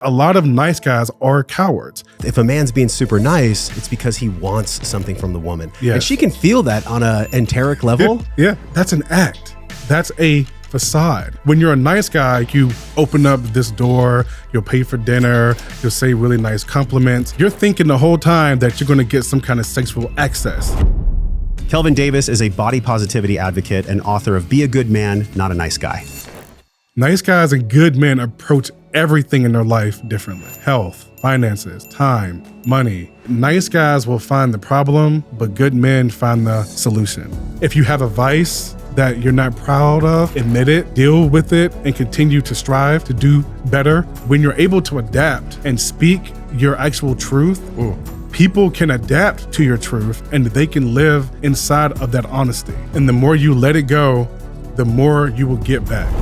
A lot of nice guys are cowards. If a man's being super nice, it's because he wants something from the woman. Yes. And she can feel that on an enteric level. Yeah, that's an act. That's a facade. When you're a nice guy, you open up this door, you'll pay for dinner, you'll say really nice compliments. You're thinking the whole time that you're going to get some kind of sexual access. Kelvin Davis is a body positivity advocate and author of Be a Good Man, Not a Nice Guy. Nice guys and good men approach everything in their life differently. Health, finances, time, money. Nice guys will find the problem, but good men find the solution. If you have a vice that you're not proud of, admit it, deal with it, and continue to strive to do better. When you're able to adapt and speak your actual truth, people can adapt to your truth and they can live inside of that honesty. And the more you let it go, the more you will get back.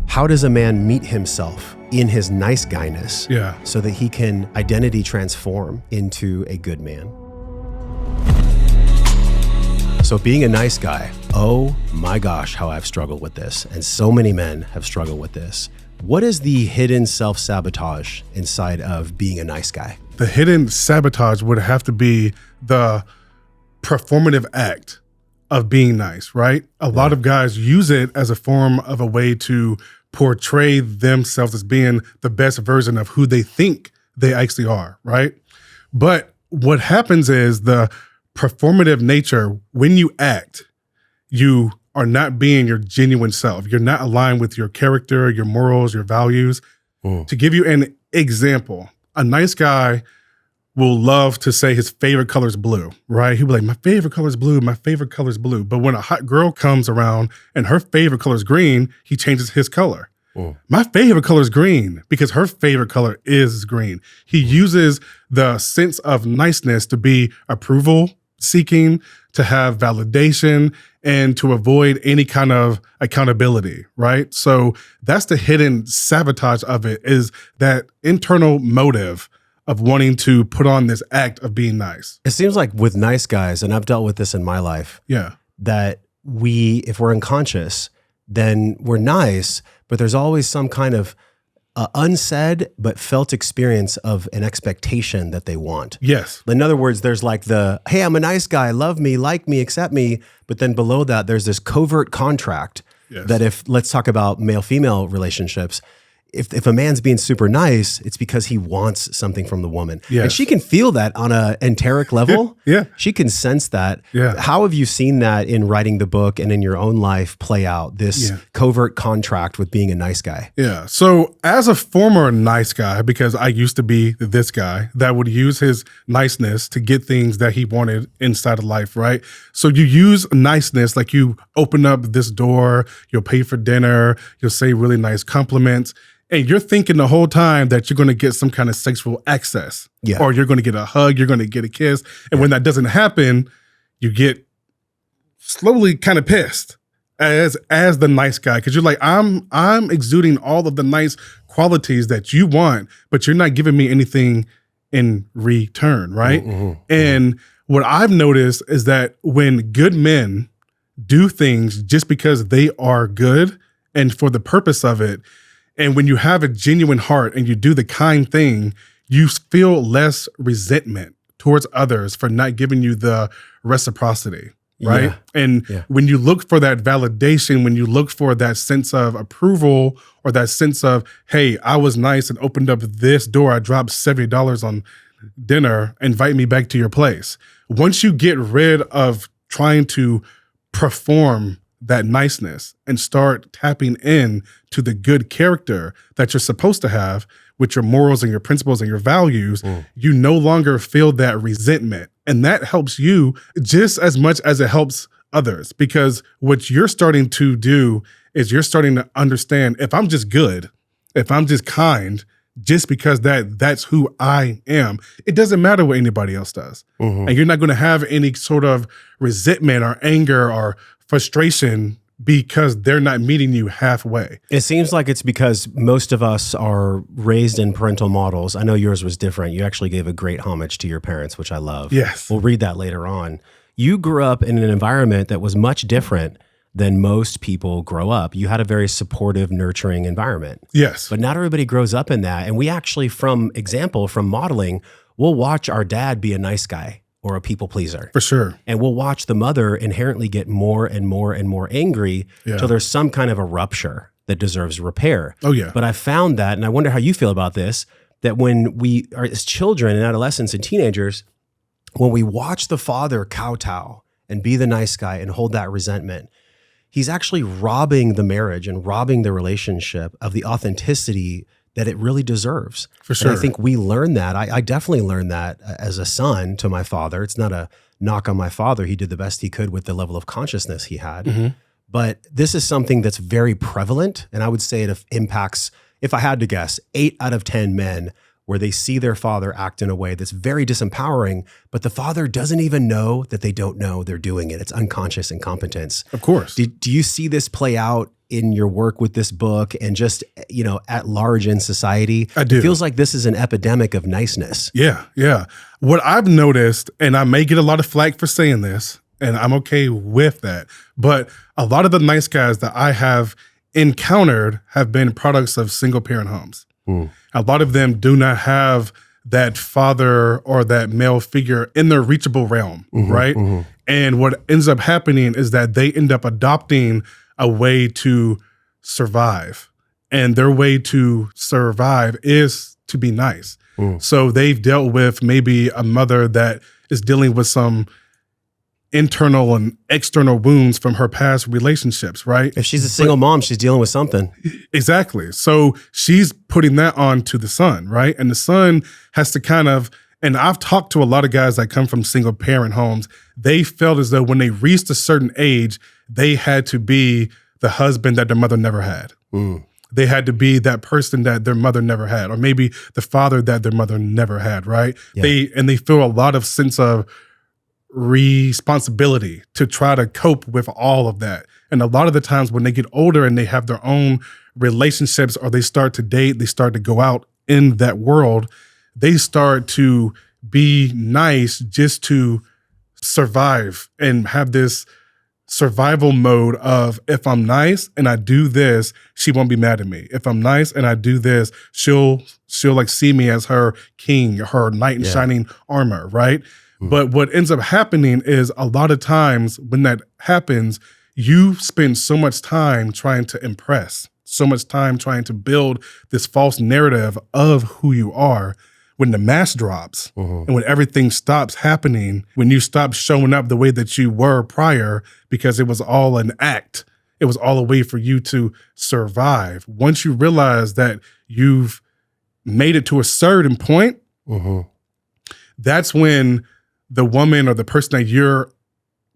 How does a man meet himself in his nice guyness so that he can identity transform into a good man? So being a nice guy, oh my gosh, how I've struggled with this. And so many men have struggled with this. What is the hidden self-sabotage inside of being a nice guy? The hidden sabotage would have to be the performative act of being nice, right? A lot of guys use it as a form of a way to portray themselves as being the best version of who they think they actually are, right? But what happens is the performative nature, when you act, you are not being your genuine self. You're not aligned with your character, your morals, your values. To give you an example, a nice guy will love to say his favorite color is blue, right? He'll be like, my favorite color is blue, my favorite color is blue. But when a hot girl comes around and her favorite color is green, he changes his color. My favorite color is green because her favorite color is green. He uses the sense of niceness to be approval seeking, to have validation, and to avoid any kind of accountability, right? So that's the hidden sabotage of it, is that internal motive of wanting to put on this act of being nice. It seems like with nice guys, and I've dealt with this in my life, that if we're unconscious, then we're nice, but there's always some kind of unsaid but felt experience of an expectation that they want. Yes. In other words, there's like hey, I'm a nice guy, love me, like me, accept me. But then below that, there's this covert contract that let's talk about male-female relationships. If a man's being super nice, it's because he wants something from the woman. Yes. And she can feel that on an enteric level. She can sense that. How have you seen that in writing the book and in your own life play out, this covert contract with being a nice guy? So as a former nice guy, because I used to be this guy that would use his niceness to get things that he wanted inside of life, right? So you use niceness, like you open up this door, you'll pay for dinner, you'll say really nice compliments. And you're thinking the whole time that you're going to get some kind of sexual access, or you're going to get a hug, you're going to get a kiss. And when that doesn't happen, you get slowly kind of pissed as the nice guy, because you're like, I'm exuding all of the nice qualities that you want, but you're not giving me anything in return, right? And what I've noticed is that when good men do things just because they are good and for the purpose of it, and when you have a genuine heart and you do the kind thing, you feel less resentment towards others for not giving you the reciprocity, right? And when you look for that validation, when you look for that sense of approval or that sense of, hey, I was nice and opened up this door, I dropped $70 on dinner, invite me back to your place. Once you get rid of trying to perform that niceness and start tapping in to the good character that you're supposed to have with your morals and your principles and your values, you no longer feel that resentment. And that helps you just as much as it helps others, because what you're starting to do is you're starting to understand, if I'm just good, if I'm just kind, just because that's who I am, it doesn't matter what anybody else does. And you're not going to have any sort of resentment or anger or frustration because they're not meeting you halfway. It seems like it's because most of us are raised in parental models. I know yours was different. You actually gave a great homage to your parents, which I love. Yes. We'll read that later on. You grew up in an environment that was much different than most people grow up. You had a very supportive, nurturing environment. Yes. But not everybody grows up in that. And we actually, from modeling, we'll watch our dad be a nice guy or a people pleaser. For sure. And we'll watch the mother inherently get more and more and more angry till there's some kind of a rupture that deserves repair. Oh, yeah. But I found that, and I wonder how you feel about this, that when we are as children and adolescents and teenagers, when we watch the father kowtow and be the nice guy and hold that resentment, he's actually robbing the marriage and robbing the relationship of the authenticity that it really deserves. For sure. And I think we learned that. I definitely learned that as a son to my father. It's not a knock on my father. He did the best he could with the level of consciousness he had. Mm-hmm. But this is something that's very prevalent. And I would say it impacts, if I had to guess, 8 out of 10 men, where they see their father act in a way that's very disempowering, but the father doesn't even know that they don't know they're doing it. It's unconscious incompetence. Of course. Do you see this play out in your work with this book and just, at large in society? I do. It feels like this is an epidemic of niceness. Yeah, yeah. What I've noticed, and I may get a lot of flack for saying this, and I'm okay with that, but a lot of the nice guys that I have encountered have been products of single parent homes. A lot of them do not have that father or that male figure in their reachable realm, right? And what ends up happening is that they end up adopting a way to survive. And their way to survive is to be nice. So they've dealt with maybe a mother that is dealing with some internal and external wounds from her past relationships, right? If she's a single mom, she's dealing with something. Exactly. So she's putting that on to the son, right? And the son has to kind of, and I've talked to a lot of guys that come from single parent homes. They felt as though when they reached a certain age, they had to be the husband that their mother never had. They had to be that person that their mother never had, or maybe the father that their mother never had, right? Yeah. They feel a lot of sense of responsibility to try to cope with all of that. And a lot of the times when they get older and they have their own relationships, or they start to date, they start to go out in that world, they start to be nice just to survive and have this survival mode of, if I'm nice and I do this, she won't be mad at me. If I'm nice and I do this, she'll like see me as her king, her knight in shining armor, right? But what ends up happening is a lot of times when that happens, you spend so much time trying to impress, so much time trying to build this false narrative of who you are. When the mask drops and when everything stops happening, when you stop showing up the way that you were prior, because it was all an act, it was all a way for you to survive. Once you realize that you've made it to a certain point, that's when the woman or the person that you're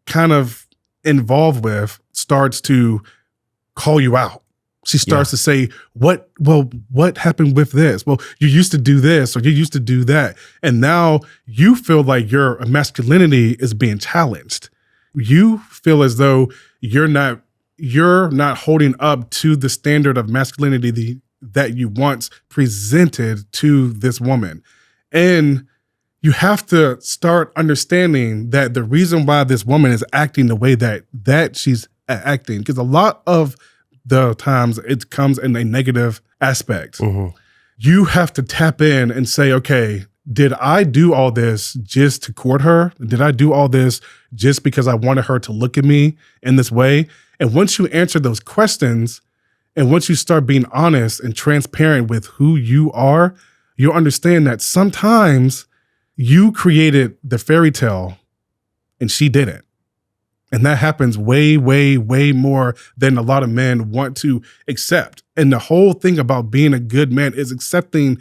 kind of involved with starts to call you out. She starts to say, what happened with this? Well, you used to do this, or you used to do that. And now you feel like your masculinity is being challenged. You feel as though you're not holding up to the standard of masculinity that you once presented to this woman. And you have to start understanding that the reason why this woman is acting the way that she's acting, because a lot of the times it comes in a negative aspect. You have to tap in and say, okay, did I do all this just to court her? Did I do all this just because I wanted her to look at me in this way? And once you answer those questions, and once you start being honest and transparent with who you are, you'll understand that sometimes you created the fairy tale and she didn't. And that happens way, way, way more than a lot of men want to accept. And the whole thing about being a good man is accepting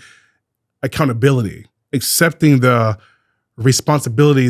accountability, accepting the responsibility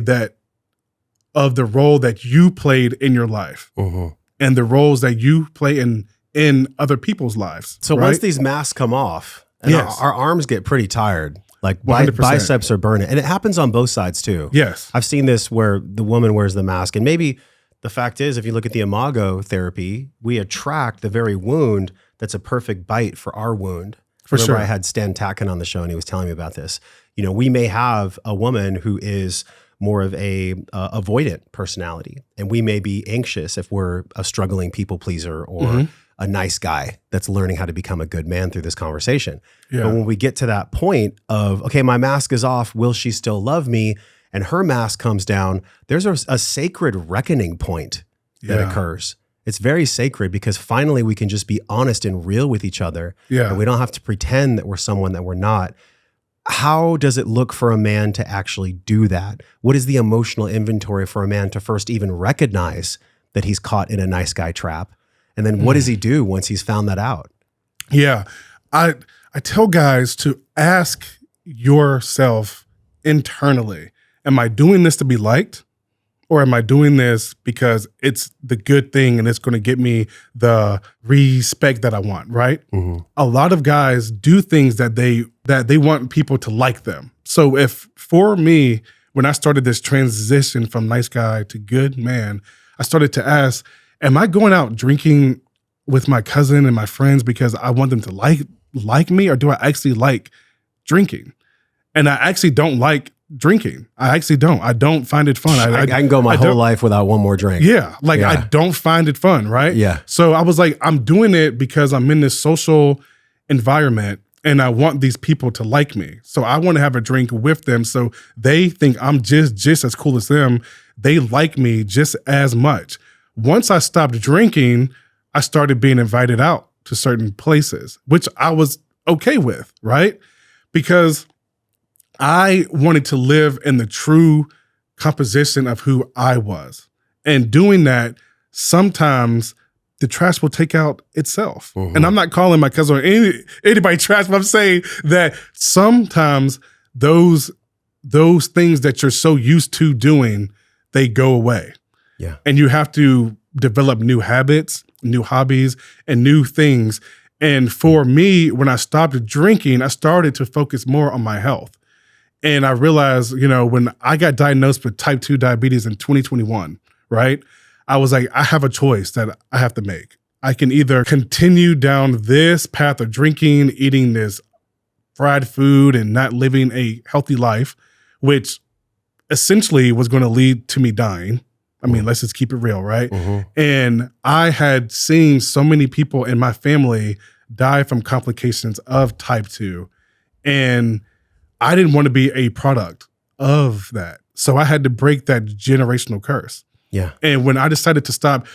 of the role that you played in your life and the roles that you play in other people's lives. So once these masks come off, and our arms get pretty tired. Like biceps are burning. And it happens on both sides too. Yes. I've seen this where the woman wears the mask. And maybe the fact is, if you look at the imago therapy, we attract the very wound that's a perfect bite for our wound. For sure. I had Stan Tatkin on the show and he was telling me about this. We may have a woman who is more of a avoidant personality. And we may be anxious if we're a struggling people pleaser or a nice guy that's learning how to become a good man through this conversation. Yeah. But when we get to that point of, okay, my mask is off, will she still love me? And her mask comes down, there's a sacred reckoning point that occurs. It's very sacred because finally we can just be honest and real with each other. Yeah. And we don't have to pretend that we're someone that we're not. How does it look for a man to actually do that? What is the emotional inventory for a man to first even recognize that he's caught in a nice guy trap? And then what does he do once he's found that out? Yeah. I tell guys to ask yourself internally, am I doing this to be liked? Or am I doing this because it's the good thing and it's going to get me the respect that I want, right? A lot of guys do things that they want people to like them. So if for me, when I started this transition from nice guy to good man, I started to ask, am I going out drinking with my cousin and my friends because I want them to like me, or do I actually like drinking? And I actually don't like drinking. I actually don't. I don't find it fun. I can go my whole life without one more drink. Yeah. I don't find it fun, right? Yeah. So I was like, I'm doing it because I'm in this social environment and I want these people to like me. So I want to have a drink with them so they think I'm just as cool as them. They like me just as much. Once I stopped drinking, I started being invited out to certain places, which I was okay with, right? Because I wanted to live in the true composition of who I was. And doing that, sometimes the trash will take out itself. And I'm not calling my cousin or anybody trash, but I'm saying that sometimes those things that you're so used to doing, they go away. Yeah. And you have to develop new habits, new hobbies, and new things. And for me, when I stopped drinking, I started to focus more on my health. And I realized, when I got diagnosed with type 2 diabetes in 2021, right? I was like, I have a choice that I have to make. I can either continue down this path of drinking, eating this fried food, and not living a healthy life, which essentially was going to lead to me dying. I mean, let's just keep it real, right? And I had seen so many people in my family die from complications of type 2. And I didn't want to be a product of that. So I had to break that generational curse. Yeah. And when I decided to stop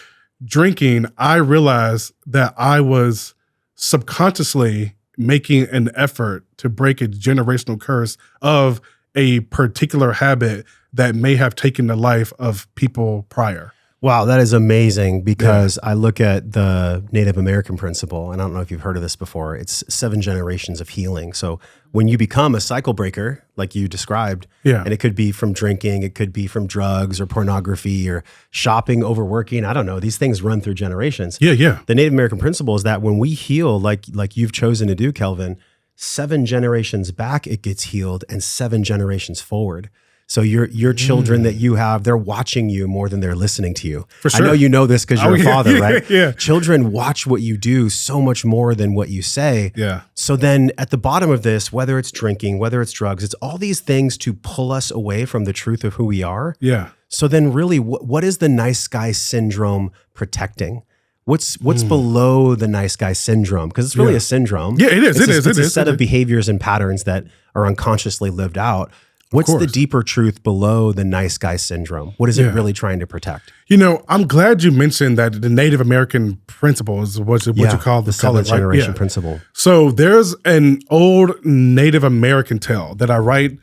drinking, I realized that I was subconsciously making an effort to break a generational curse of a particular habit that may have taken the life of people prior. Wow, that is amazing because I look at the Native American principle, and I don't know if you've heard of this before. It's 7 generations of healing. So when you become a cycle breaker, like you described, and it could be from drinking, it could be from drugs or pornography or shopping, overworking. I don't know. These things run through generations. Yeah. The Native American principle is that when we heal, like you've chosen to do, Kelvin, 7 generations back, it gets healed, and 7 generations forward. So your children that you have, they're watching you more than they're listening to you. For sure. I know you know this because you're a father, right? Yeah. Children watch what you do so much more than what you say. Yeah. So then at the bottom of this, whether it's drinking, whether it's drugs, it's all these things to pull us away from the truth of who we are. Yeah. So then really, what is the nice guy syndrome protecting? What's below the nice guy syndrome? Because it's really a syndrome. Yeah, it is. It's a set of behaviors and patterns that are unconsciously lived out. What's the deeper truth below the nice guy syndrome? What is it really trying to protect? I'm glad you mentioned that the Native American principle is what you call the 7th generation principle. So there's an old Native American tale that I write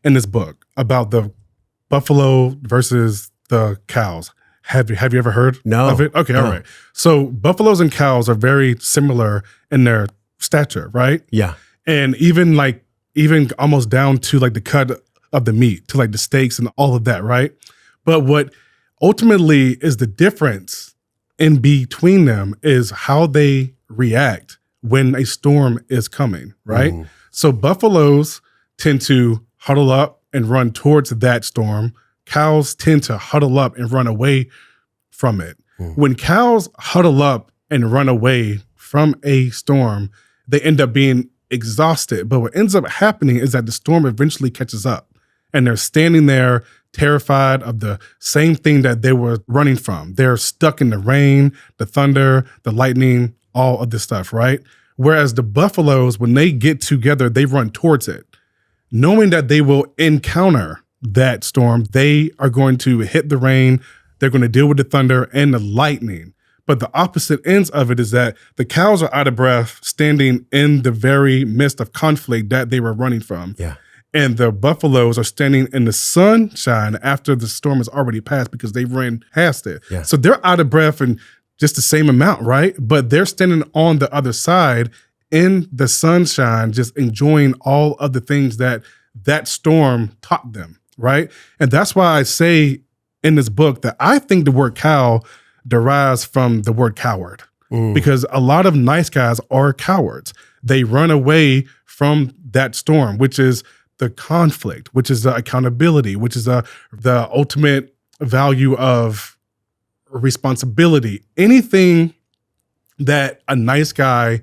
in this book about the buffalo versus the cows. Have you ever heard of it? Okay, all right. So buffaloes and cows are very similar in their stature, right? Yeah. And even almost down to like the cut of the meat, to like the steaks and all of that, right? But what ultimately is the difference in between them is how they react when a storm is coming, right? So buffaloes tend to huddle up and run towards that storm. Cows tend to huddle up and run away from it. When cows huddle up and run away from a storm, they end up being exhausted. But what ends up happening is that the storm eventually catches up and they're standing there terrified of the same thing that they were running from. They're stuck in the rain, the thunder, the lightning, all of this stuff, right? Whereas the buffaloes, when they get together, they run towards it, knowing that they will encounter that storm. They are going to hit the rain. They're going to deal with the thunder and the lightning. But the opposite ends of it is that the cows are out of breath, standing in the very midst of conflict that they were running from. Yeah. And the buffaloes are standing in the sunshine after the storm has already passed because they ran past it. Yeah. So they're out of breath and just the same amount, right? But they're standing on the other side in the sunshine, just enjoying all of the things that storm taught them, right? And that's why I say in this book that I think the word cow derives from the word coward, because a lot of nice guys are cowards. They run away from that storm, which is the conflict, which is the accountability, which is the ultimate value of responsibility. Anything that a nice guy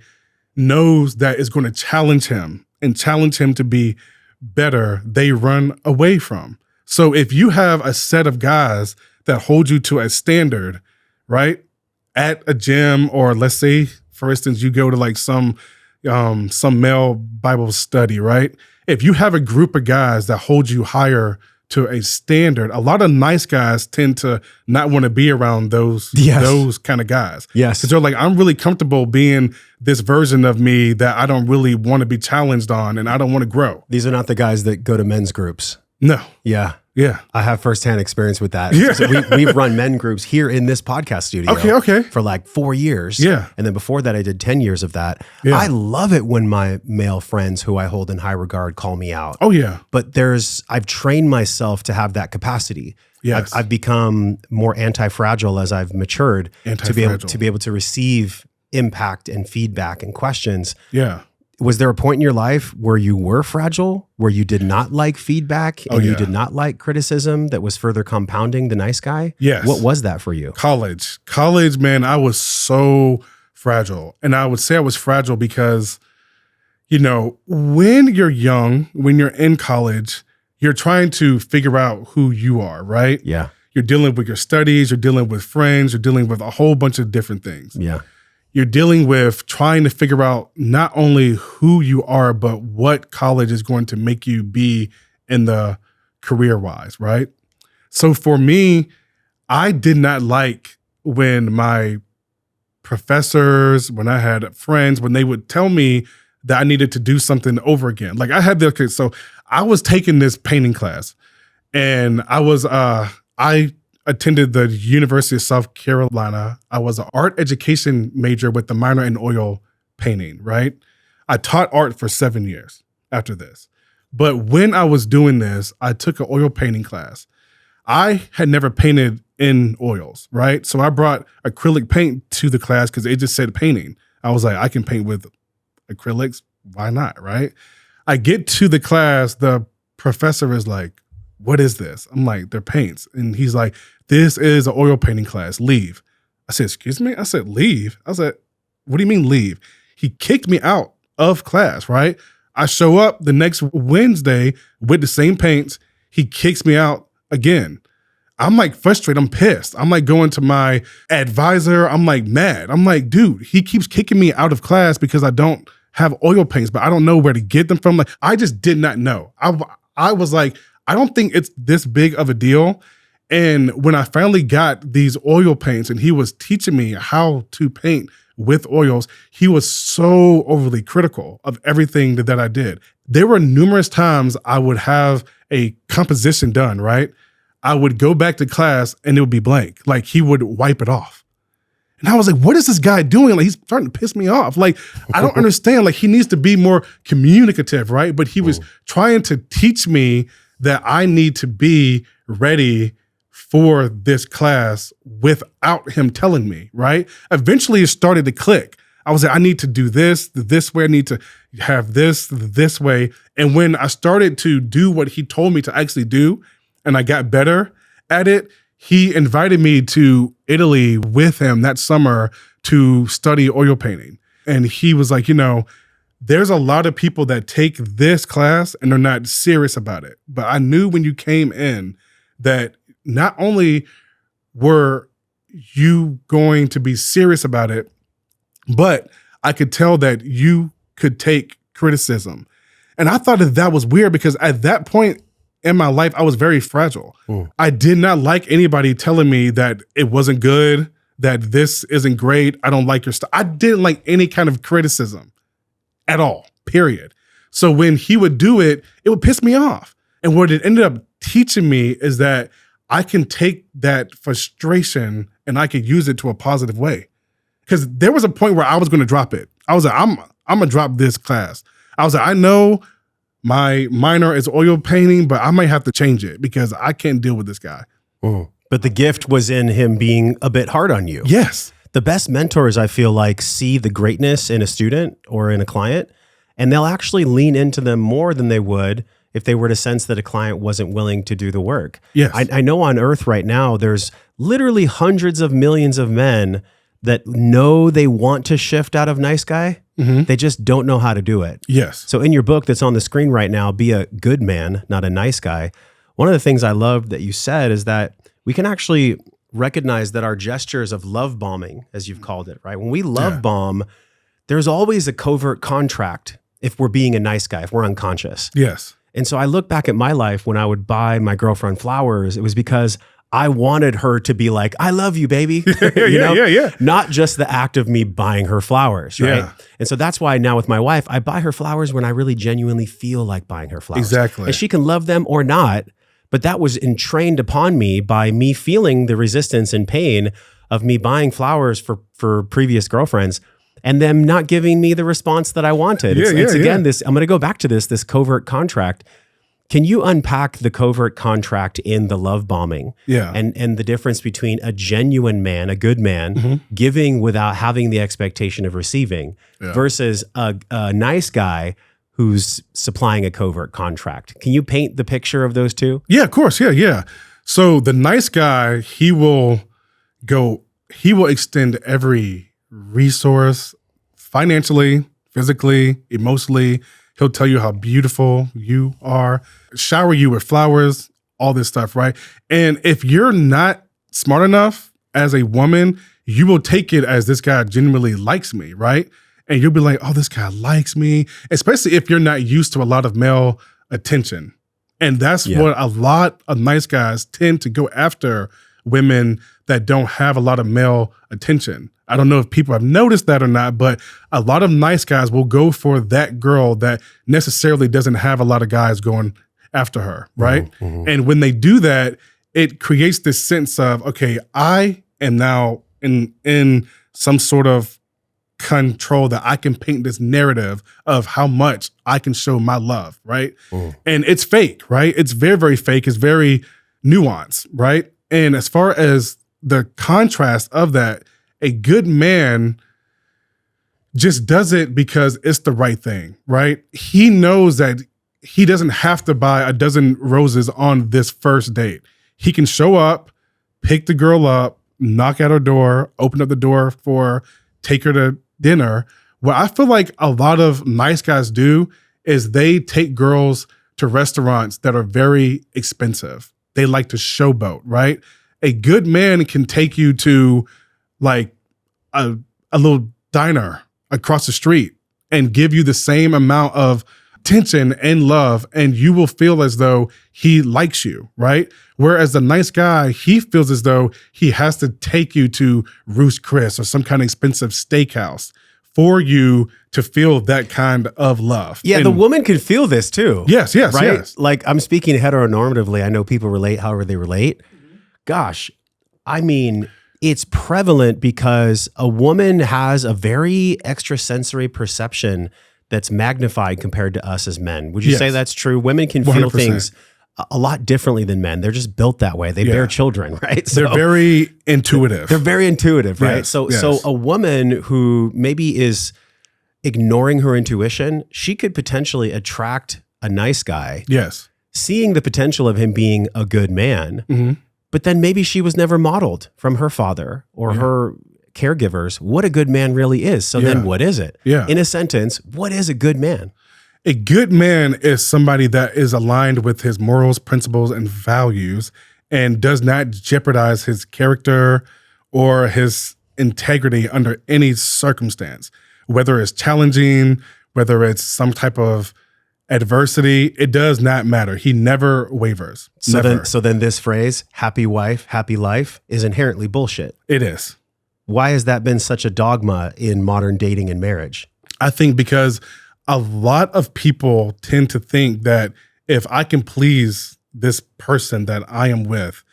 knows that is going to challenge him and challenge him to be better, they run away from. So if you have a set of guys that hold you to a standard, right, at a gym, or let's say, for instance, you go to like some male Bible study, right? If you have a group of guys that hold you higher to a standard, a lot of nice guys tend to not want to be around those kind of guys. Yes. Because they're like, I'm really comfortable being this version of me that I don't really want to be challenged on, and I don't want to grow. These are not the guys that go to men's groups. No. Yeah. Yeah. I have firsthand experience with that. Yeah. So we've run men groups here in this podcast studio for like 4 years. Yeah. And then before that, I did 10 years of that. Yeah. I love it when my male friends who I hold in high regard call me out. Oh, yeah. But I've trained myself to have that capacity. Yes. I've become more anti-fragile as I've matured to be able to receive impact and feedback and questions. Yeah. Was there a point in your life where you were fragile, where you did not like feedback and you did not like criticism that was further compounding the nice guy? Yes. What was that for you? College, man, I was so fragile. And I would say I was fragile because, you know, when you're young, when you're in college, you're trying to figure out who you are, right? Yeah. You're dealing with your studies, you're dealing with friends, you're dealing with a whole bunch of different things. Yeah. You're dealing with trying to figure out not only who you are, but what college is going to make you be in the career-wise, right? So for me, I did not like when my professors, when I had friends, when they would tell me that I needed to do something over again. Like I had so I was taking this painting class, and I attended the University of South Carolina. I was an art education major with a minor in oil painting, right? I taught art for 7 years after this. But when I was doing this, I took an oil painting class. I had never painted in oils, right? So I brought acrylic paint to the class because it just said painting. I was like, I can paint with acrylics. Why not, right? I get to the class, the professor is like, what is this? I'm like, they're paints. And he's like, this is an oil painting class, leave. I said, excuse me? I said, leave? I said, what do you mean leave? He kicked me out of class, right? I show up the next Wednesday with the same paints. He kicks me out again. I'm like frustrated. I'm pissed. I'm like going to my advisor. I'm like mad. I'm like, dude, he keeps kicking me out of class because I don't have oil paints, but I don't know where to get them from. Like, I just did not know. I was like, I don't think it's this big of a deal. And when I finally got these oil paints and he was teaching me how to paint with oils, he was so overly critical of everything that I did. There were numerous times I would have a composition done, right? I would go back to class and it would be blank. Like he would wipe it off. And I was like, what is this guy doing? Like, he's starting to piss me off. Like, I don't understand. Like, he needs to be more communicative, right? But he was trying to teach me that I need to be ready for this class without him telling me, right? Eventually it started to click. I was like, I need to do this way. I need to have this way. And when I started to do what he told me to actually do, and I got better at it, he invited me to Italy with him that summer to study oil painting. And he was like, you know, there's a lot of people that take this class and they're not serious about it. But I knew when you came in that not only were you going to be serious about it, but I could tell that you could take criticism. And I thought that was weird because at that point in my life, I was very fragile. I did not like anybody telling me that it wasn't good, that this isn't great, I don't like your stuff. I didn't like any kind of criticism at all, period. So when he would do it, it would piss me off. And what it ended up teaching me is that I can take that frustration and I could use it to a positive way. Because there was a point where I was going to drop it. I was like, I'm going to drop this class. I was like, I know my minor is oil painting, but I might have to change it because I can't deal with this guy. But the gift was in him being a bit hard on you. Yes. The best mentors, I feel like, see the greatness in a student or in a client, and they'll actually lean into them more than they would if they were to sense that a client wasn't willing to do the work. Yes. I know on earth right now, there's literally hundreds of millions of men that know they want to shift out of nice guy. They just don't know how to do it. Yes. So in your book that's on the screen right now, Be a Good Man, Not a Nice Guy, one of the things I loved that you said is that we can actually recognize that our gestures of love bombing, as you've called it, right? When we love bomb, there's always a covert contract if we're being a nice guy, if we're unconscious. Yes. And so I look back at my life when I would buy my girlfriend flowers, it was because I wanted her to be like, I love you, baby. Yeah. Not just the act of me buying her flowers, right? Yeah. And so that's why now with my wife, I buy her flowers when I really genuinely feel like buying her flowers. Exactly. And she can love them or not, but that was entrained upon me by me feeling the resistance and pain of me buying flowers for previous girlfriends and them not giving me the response that I wanted. It's again, this, I'm going to go back to this covert contract. Can you unpack the covert contract in the love bombing? Yeah. And the difference between a genuine man, a good man, giving without having the expectation of receiving versus a nice guy who's supplying a covert contract. Can you paint the picture of those two? Yeah, of course. Yeah. So the nice guy, he will extend every resource financially, physically, emotionally. He'll tell you how beautiful you are, shower you with flowers, all this stuff, right? And if you're not smart enough as a woman, you will take it as this guy genuinely likes me, right? And you'll be like, oh, this guy likes me, especially if you're not used to a lot of male attention. And that's what a lot of nice guys tend to go after women that don't have a lot of male attention. I don't know if people have noticed that or not, but a lot of nice guys will go for that girl that necessarily doesn't have a lot of guys going after her, right? And when they do that, it creates this sense of, okay, I am now in some sort of control that I can paint this narrative of how much I can show my love, right? And it's fake, right? It's very, very fake. It's very nuanced, right? And as far as the contrast of that, a good man just does it because it's the right thing, right? He knows that he doesn't have to buy a dozen roses on this first date. He can show up, pick the girl up, knock at her door, open up the door for her, take her to dinner. What I feel like a lot of nice guys do is they take girls to restaurants that are very expensive. They like to showboat, right? A good man can take you to like a little diner across the street and give you the same amount of attention and love, and you will feel as though he likes you, right? Whereas the nice guy, he feels as though he has to take you to Ruth's Chris or some kind of expensive steakhouse for you to feel that kind of love. Yeah, the woman can feel this too. Yes, right? Yes. Like I'm speaking heteronormatively. I know people relate however they relate. Gosh, I mean, it's prevalent because a woman has a very extrasensory perception that's magnified compared to us as men. Would you say that's true? Women can feel 100%. things a lot differently than men. They're just built that way. They bear children, right? So they're very intuitive. They're very intuitive, right? Yes, So yes. a woman who maybe is ignoring her intuition, she could potentially attract a nice guy. Yes. Seeing the potential of him being a good man, but then maybe she was never modeled from her father or her caregivers what a good man really is. So then what is it? Yeah. In a sentence, what is a good man? A good man is somebody that is aligned with his morals, principles, and values, and does not jeopardize his character or his integrity under any circumstance, whether it's challenging, whether it's some type of adversity, it does not matter. He never wavers. So then this phrase, happy wife, happy life, is inherently bullshit. It is. Why has that been such a dogma in modern dating and marriage? I think because a lot of people tend to think that if I can please this person that I am with,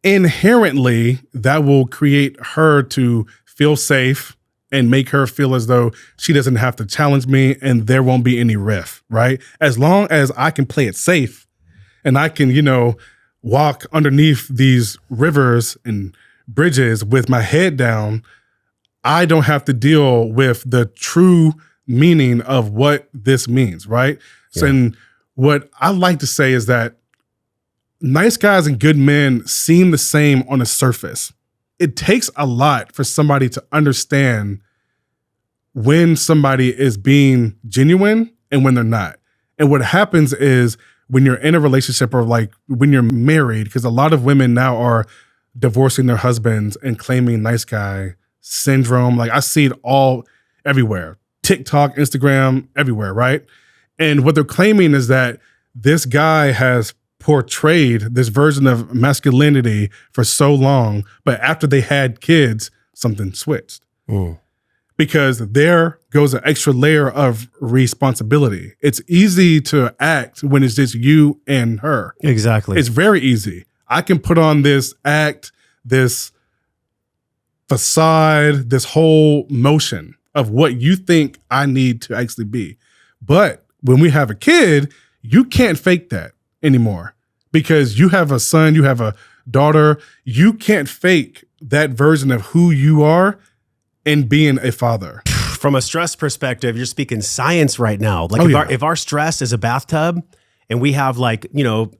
inherently that will create her to feel safe and make her feel as though she doesn't have to challenge me and there won't be any riff, right? As long as I can play it safe and I can, walk underneath these rivers and bridges with my head down, I don't have to deal with the true meaning of what this means, right? Yeah. So, and what I like to say is that nice guys and good men seem the same on the surface. It takes a lot for somebody to understand when somebody is being genuine and when they're not. And what happens is when you're in a relationship or like when you're married, because a lot of women now are divorcing their husbands and claiming nice guy syndrome. Like I see it all everywhere. TikTok, Instagram, everywhere, right? And what they're claiming is that this guy has portrayed this version of masculinity for so long, but after they had kids, something switched. Because there goes an extra layer of responsibility. It's easy to act when it's just you and her. Exactly. It's very easy. I can put on this act, this facade, this whole motion of what you think I need to actually be. But when we have a kid, you can't fake that anymore because you have a son, you have a daughter. You can't fake that version of who you are and being a father. From a stress perspective, you're speaking science right now. Like if our stress is a bathtub and we have like,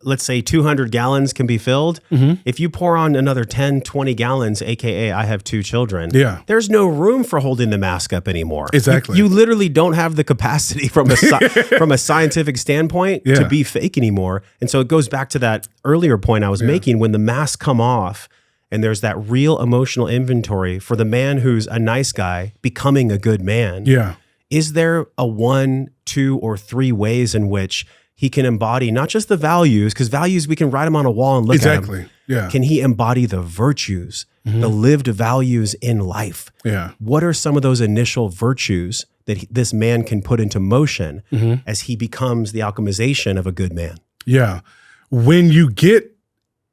let's say 200 gallons can be filled. Mm-hmm. If you pour on another 10, 20 gallons, AKA I have 2 children, there's no room for holding the mask up anymore. Exactly. You literally don't have the capacity from a scientific standpoint to be fake anymore. And so it goes back to that earlier point I was making when the masks come off and there's that real emotional inventory for the man who's a nice guy becoming a good man. Yeah. Is there a 1, 2, or 3 ways in which he can embody not just the values, because values, we can write them on a wall and look at them. Yeah. Can he embody the virtues, the lived values in life? Yeah. What are some of those initial virtues that this man can put into motion as he becomes the alchemization of a good man? Yeah. When you get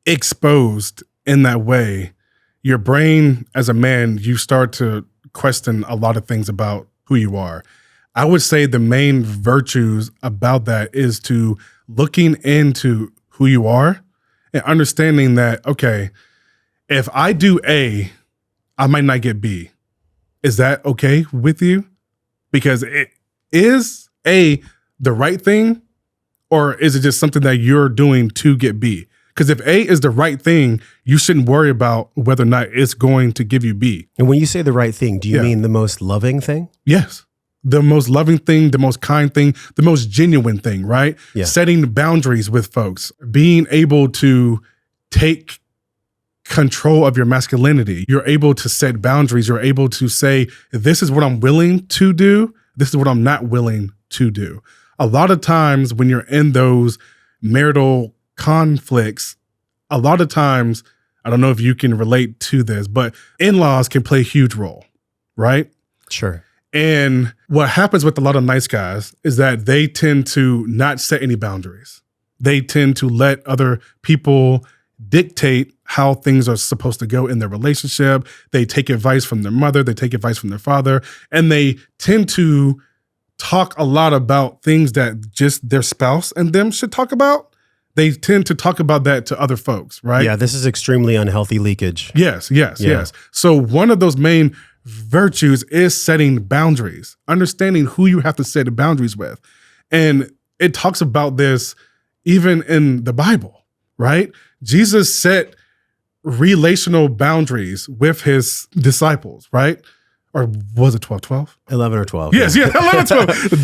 exposed in that way, your brain as a man, you start to question a lot of things about who you are. I would say the main virtues about that is to looking into who you are and understanding that, okay, if I do A, I might not get B. Is that okay with you? Because it is A, the right thing, or is it just something that you're doing to get B? Because if A is the right thing, you shouldn't worry about whether or not it's going to give you B. And when you say the right thing, do you mean the most loving thing? Yes. The most loving thing, the most kind thing, the most genuine thing, right? Yeah. Setting boundaries with folks, being able to take control of your masculinity. You're able to set boundaries. You're able to say, this is what I'm willing to do. This is what I'm not willing to do. A lot of times when you're in those marital conflicts, a lot of times, I don't know if you can relate to this, but in-laws can play a huge role, right? Sure. And what happens with a lot of nice guys is that they tend to not set any boundaries. They tend to let other people dictate how things are supposed to go in their relationship. They take advice from their mother, they take advice from their father, and they tend to talk a lot about things that just their spouse and them should talk about. They tend to talk about that to other folks, right? Yeah, this is extremely unhealthy leakage. Yes. So one of those main virtues is setting boundaries, understanding who you have to set boundaries with. And it talks about this even in the Bible, right? Jesus set relational boundaries with his disciples, right? Or was it 12? 11 or 12. Yes, 11 or 12.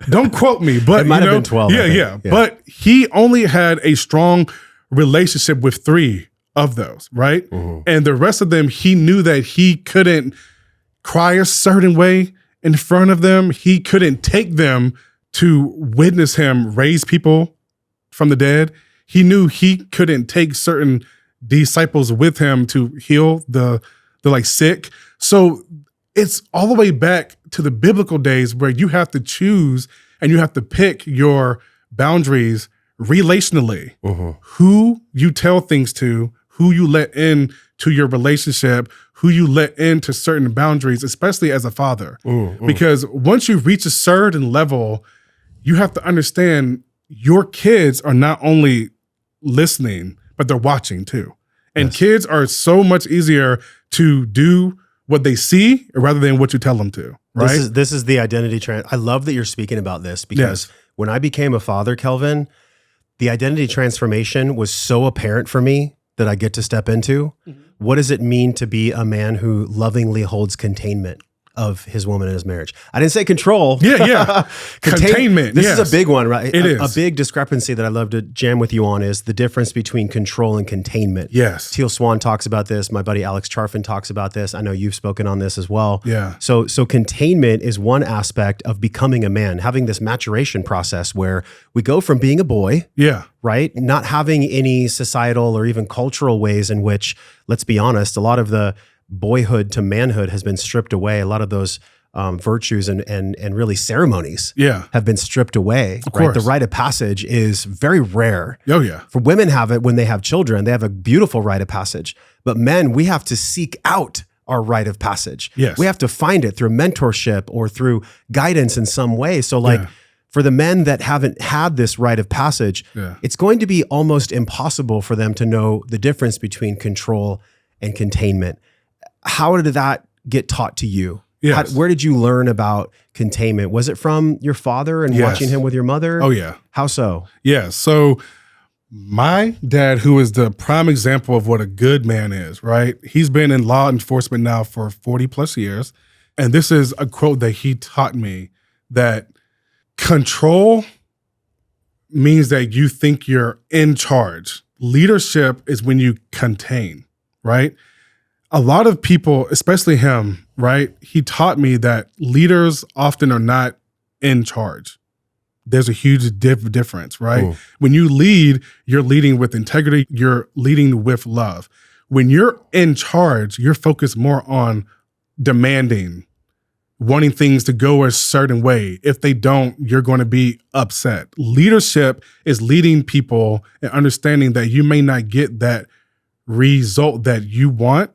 Don't quote me, but it might have been 12. Yeah. But he only had a strong relationship with 3 of those, right? And the rest of them, he knew that he couldn't cry a certain way in front of them. He couldn't take them to witness him raise people from the dead. He knew he couldn't take certain disciples with him to heal the like sick. So it's all the way back to the biblical days where you have to choose and you have to pick your boundaries relationally. Who you tell things to, who you let in to your relationship, who you let into certain boundaries, especially as a father. Because once you reach a certain level, you have to understand your kids are not only listening, but they're watching too. And kids are so much easier to do what they see rather than what you tell them to, right? This is the identity I love that you're speaking about this because when I became a father, Kelvin, the identity transformation was so apparent for me that I get to step into. What does it mean to be a man who lovingly holds containment of his woman in his marriage? I didn't say control. Yeah. Containment. This is a big one, right? It is. A big discrepancy that I'd love to jam with you on is the difference between control and containment. Yes. Teal Swan talks about this. My buddy Alex Charfin talks about this. I know you've spoken on this as well. Yeah. So containment is one aspect of becoming a man, having this maturation process where we go from being a boy, right? Not having any societal or even cultural ways in which, let's be honest, a lot of the boyhood to manhood has been stripped away. A lot of those virtues and really ceremonies have been stripped away. Right? The rite of passage is very rare. Oh yeah. For women have it when they have children. They have a beautiful rite of passage. But men, we have to seek out our rite of passage. Yes. We have to find it through mentorship or through guidance in some way. So for the men that haven't had this rite of passage, it's going to be almost impossible for them to know the difference between control and containment. How did that get taught to you? Yes. Where did you learn about containment? Was it from your father and watching him with your mother? Oh, yeah. How so? Yeah. So my dad, who is the prime example of what a good man is, right? He's been in law enforcement now for 40 plus years. And this is a quote that he taught me, that control means that you think you're in charge. Leadership is when you contain, right? A lot of people, especially him, right? He taught me that leaders often are not in charge. There's a huge difference, right? Ooh. When you lead, you're leading with integrity. You're leading with love. When you're in charge, you're focused more on demanding, wanting things to go a certain way. If they don't, you're going to be upset. Leadership is leading people and understanding that you may not get that result that you want,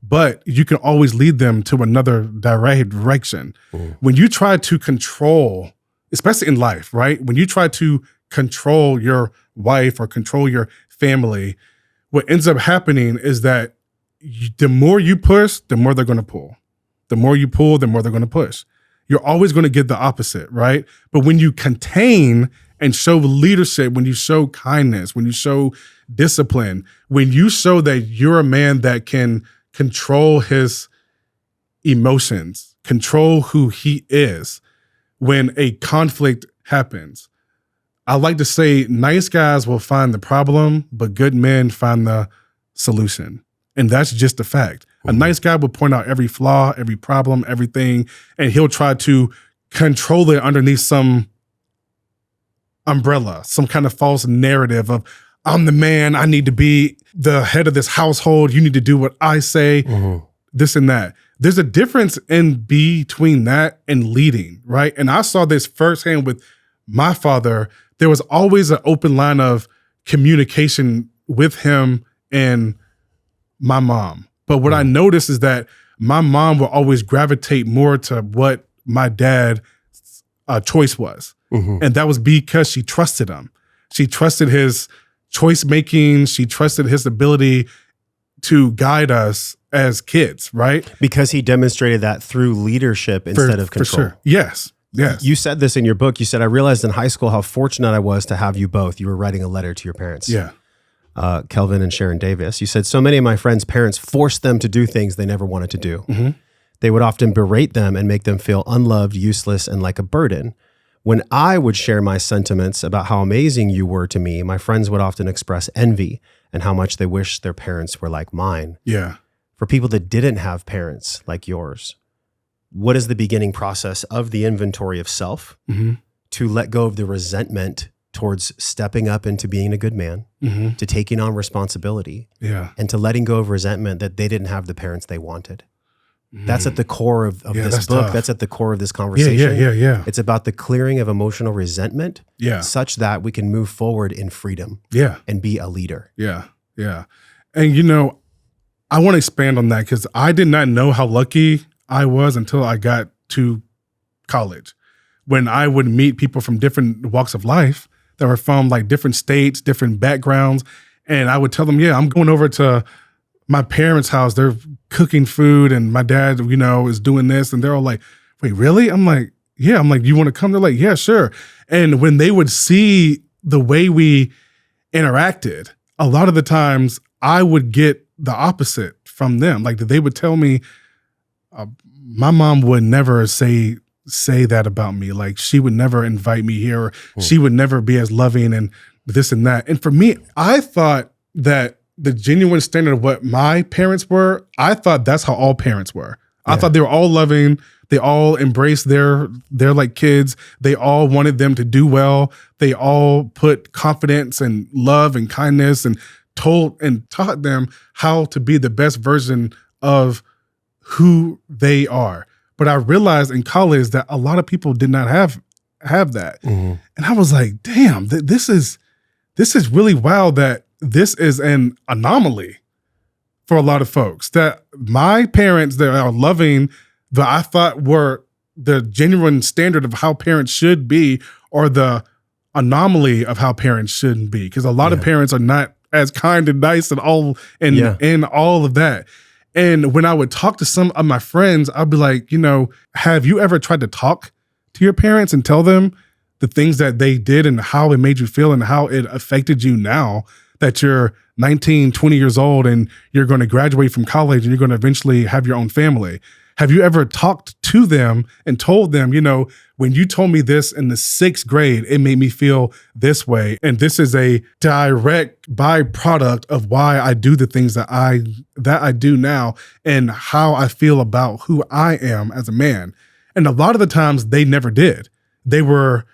but you can always lead them to another direction. Ooh. When you try to control, especially in life, right? When you try to control your wife or control your family, what ends up happening is that the more you push, the more they're going to pull. The more you pull, the more they're going to push. You're always going to get the opposite, right? But when you contain and show leadership, when you show kindness, when you show discipline, when you show that you're a man that can control his emotions, control who he is, when a conflict happens, I like to say nice guys will find the problem, but good men find the solution. And that's just a fact. A nice guy will point out every flaw, every problem, everything, and he'll try to control it underneath some umbrella, some kind of false narrative of, I'm the man, I need to be the head of this household, you need to do what I say, this and that. There's a difference in between that and leading, right? And I saw this firsthand with my father. There was always an open line of communication with him and my mom. But what I noticed is that my mom will always gravitate more to what my dad's choice was. And that was because she trusted him. She trusted his choice making. She trusted his ability to guide us as kids, right? Because he demonstrated that through leadership instead of control. For sure. Yes. Yes. You said this in your book. You said, I realized in high school how fortunate I was to have you both. You were writing a letter to your parents. Yeah. Kelvin and Sharon Davis. You said, so many of my friends' parents forced them to do things they never wanted to do. They would often berate them and make them feel unloved, useless, and like a burden. When I would share my sentiments about how amazing you were to me, my friends would often express envy and how much they wish their parents were like mine. Yeah. For people that didn't have parents like yours, what is the beginning process of the inventory of self to let go of the resentment towards stepping up into being a good man, to taking on responsibility, and to letting go of resentment that they didn't have the parents they wanted? That's at the core of this book. Tough. That's at the core of this conversation. Yeah. It's about the clearing of emotional resentment such that we can move forward in freedom and be a leader. Yeah. And, you know, I want to expand on that because I did not know how lucky I was until I got to college, when I would meet people from different walks of life that were from like different states, different backgrounds. And I would tell them, I'm going over to my parents' house. They're cooking food and my dad, you know, is doing this. And they're all like, wait, really? I'm like, yeah. I'm like, you want to come? They're like, yeah, sure. And when they would see the way we interacted, a lot of the times I would get the opposite from them. Like they would tell me, my mom would never say that about me. Like she would never invite me here. Or she would never be as loving and this and that. And for me, I thought that the genuine standard of what my parents were, I thought that's how all parents were. I thought they were all loving. They all embraced their like kids. They all wanted them to do well. They all put confidence and love and kindness and taught them how to be the best version of who they are. But I realized in college that a lot of people did not have that. And I was like, damn, this is really wild that this is an anomaly for a lot of folks, that my parents that are loving, that I thought were the genuine standard of how parents should be, or the anomaly of how parents shouldn't be. Because a lot of parents are not as kind and nice and all and all of that. And when I would talk to some of my friends, I'd be like, you know, have you ever tried to talk to your parents and tell them the things that they did and how it made you feel and how it affected you now that you're 19, 20 years old and you're going to graduate from college and you're going to eventually have your own family? Have you ever talked to them and told them, you know, when you told me this in the 6th grade, it made me feel this way. And this is a direct byproduct of why I do the things that I do now and how I feel about who I am as a man. And a lot of the times they never did. They were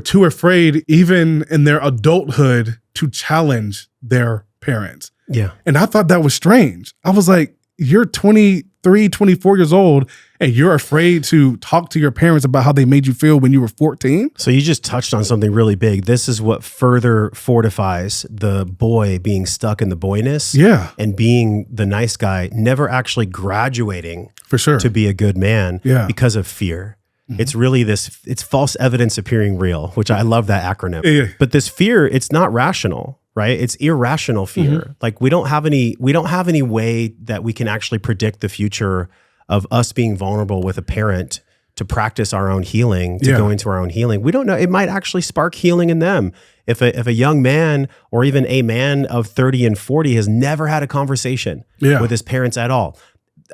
too afraid, even in their adulthood, to challenge their parents. Yeah. And I thought that was strange. I was like, you're 23, 24 years old and you're afraid to talk to your parents about how they made you feel when you were 14? So you just touched on something really big. This is what further fortifies the boy being stuck in the boyness and being the nice guy, never actually graduating for sure to be a good man because of fear. It's really it's false evidence appearing real, which I love that acronym. But this fear, it's not rational, right? It's irrational fear. Like we don't have any way that we can actually predict the future of us being vulnerable with a parent to practice our own healing, to go into our own healing. We don't know. It might actually spark healing in them. If a young man or even a man of 30 and 40 has never had a conversation with his parents at all,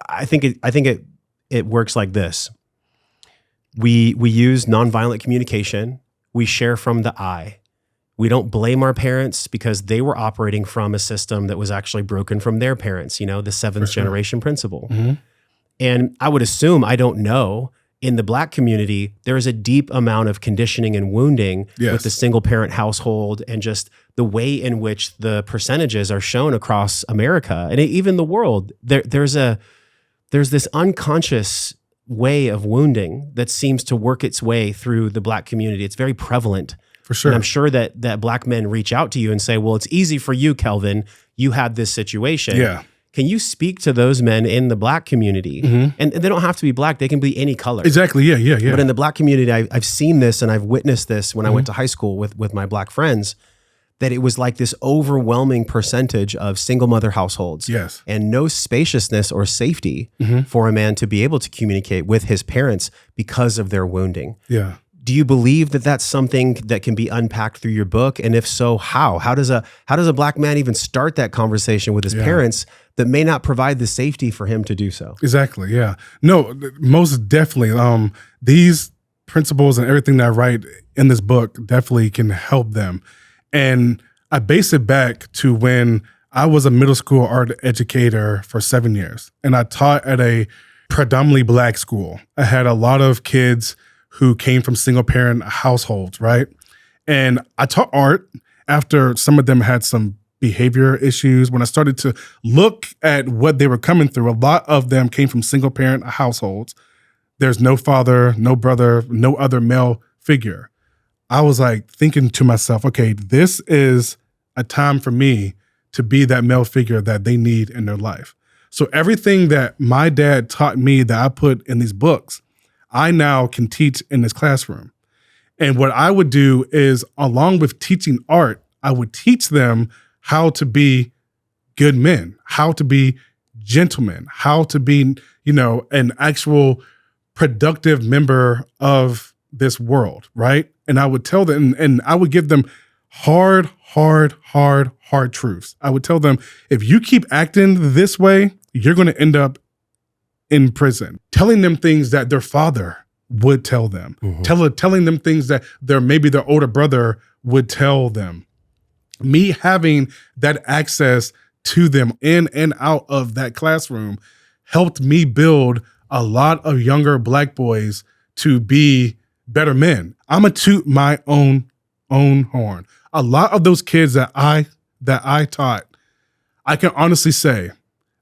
I think it works like this. We use nonviolent communication. We share from the I. We don't blame our parents because they were operating from a system that was actually broken from their parents, you know, the 7th generation principle. And I would assume, I don't know, in the Black community, there is a deep amount of conditioning and wounding with the single parent household and just the way in which the percentages are shown across America and even the world. There's this unconscious way of wounding that seems to work its way through the Black community. It's very prevalent. For sure. And I'm sure that Black men reach out to you and say, well, it's easy for you, Kelvin. You had this situation. Yeah. Can you speak to those men in the Black community? And they don't have to be Black. They can be any color. Exactly. Yeah. But in the Black community, I've seen this and I've witnessed this when I went to high school with my Black friends, that it was like this overwhelming percentage of single mother households and no spaciousness or safety for a man to be able to communicate with his parents because of their wounding. Yeah. Do you believe that that's something that can be unpacked through your book? And if so, how? How does a Black man even start that conversation with his parents that may not provide the safety for him to do so? Exactly. Yeah. No, most definitely. These principles and everything that I write in this book definitely can help them. And I base it back to when I was a middle school art educator for 7 years, and I taught at a predominantly Black school. I had a lot of kids who came from single parent households, right? And I taught art after some of them had some behavior issues. When I started to look at what they were coming through, a lot of them came from single parent households. There's no father, no brother, no other male figure. I was like thinking to myself, okay, this is a time for me to be that male figure that they need in their life. So everything that my dad taught me that I put in these books, I now can teach in this classroom. And what I would do is, along with teaching art, I would teach them how to be good men, how to be gentlemen, how to be, an actual productive member of this world, right? And I would tell them, and I would give them hard truths. I would tell them, if you keep acting this way, you're going to end up in prison. Telling them things that their father would tell them. Telling them things that maybe their older brother would tell them. Me having that access to them in and out of that classroom helped me build a lot of younger Black boys to be better men. I'm gonna toot my own horn. A lot of those kids that I taught, I can honestly say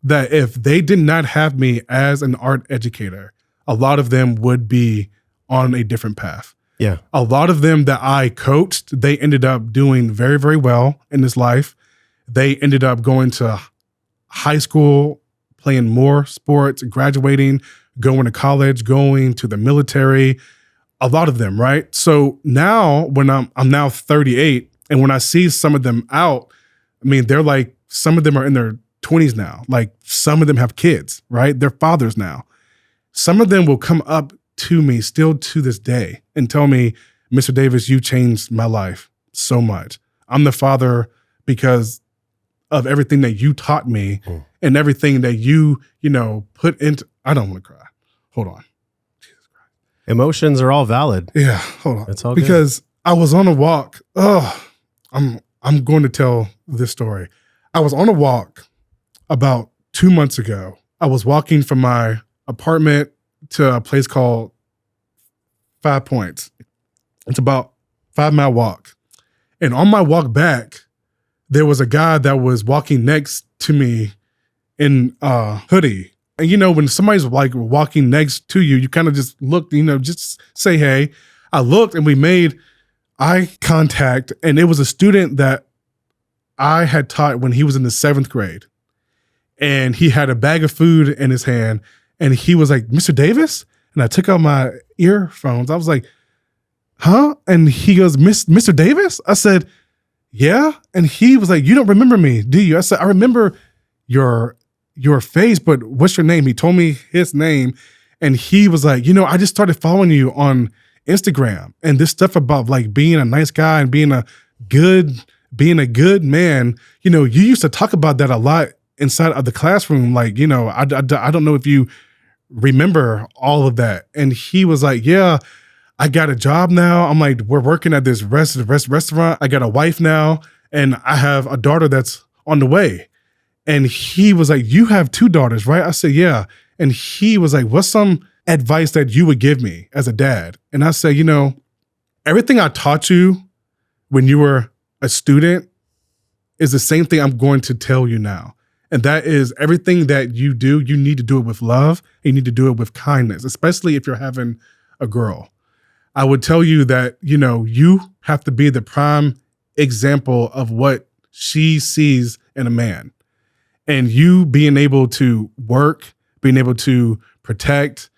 that if they did not have me as an art educator, a lot of them would be on a different path. Yeah. A lot of them that I coached, they ended up doing very, very well in this life. They ended up going to high school, playing more sports, graduating, going to college, going to the military, a lot of them, right? So now when I'm now 38, and when I see some of them out, I mean, they're like, some of them are in their 20s now. Like, some of them have kids, right? They're fathers now. Some of them will come up to me still to this day and tell me, Mr. Davis, you changed my life so much. I'm the father because of everything that you taught me and everything that you put into, I don't want to cry. Hold on. Jesus Christ. Emotions are all valid. Yeah, hold on. It's all good. Because I was on a walk. I'm going to tell this story. I was on a walk about 2 months ago. I was walking from my apartment to a place called 5 Points. It's about 5 mile walk. And on my walk back, there was a guy that was walking next to me in a hoodie. And when somebody's like walking next to you, you kind of just look, just say, hey. I looked and we made eye contact, and it was a student that I had taught when he was in the 7th grade. And he had a bag of food in his hand, and he was like, Mr. Davis? And I took out my earphones. I was like, huh? And he goes, Mr. Davis? I said, yeah. And he was like, you don't remember me, do you? I said, I remember your face, but what's your name? He told me his name. And he was like, I just started following you on Instagram, and this stuff about like being a nice guy and being a good man. You used to talk about that a lot inside of the classroom. Like, I don't know if you remember all of that. And he was like, yeah, I got a job now. I'm like, we're working at this restaurant. I got a wife now, and I have a daughter that's on the way. And he was like, you have 2 daughters, right? I said, yeah. And he was like, what's some advice that you would give me as a dad? And I said, everything I taught you when you were a student is the same thing I'm going to tell you now. And that is, everything that you do, you need to do it with love. You need to do it with kindness, especially if you're having a girl. I would tell you that, you have to be the prime example of what she sees in a man. And you being able to work, being able to protect,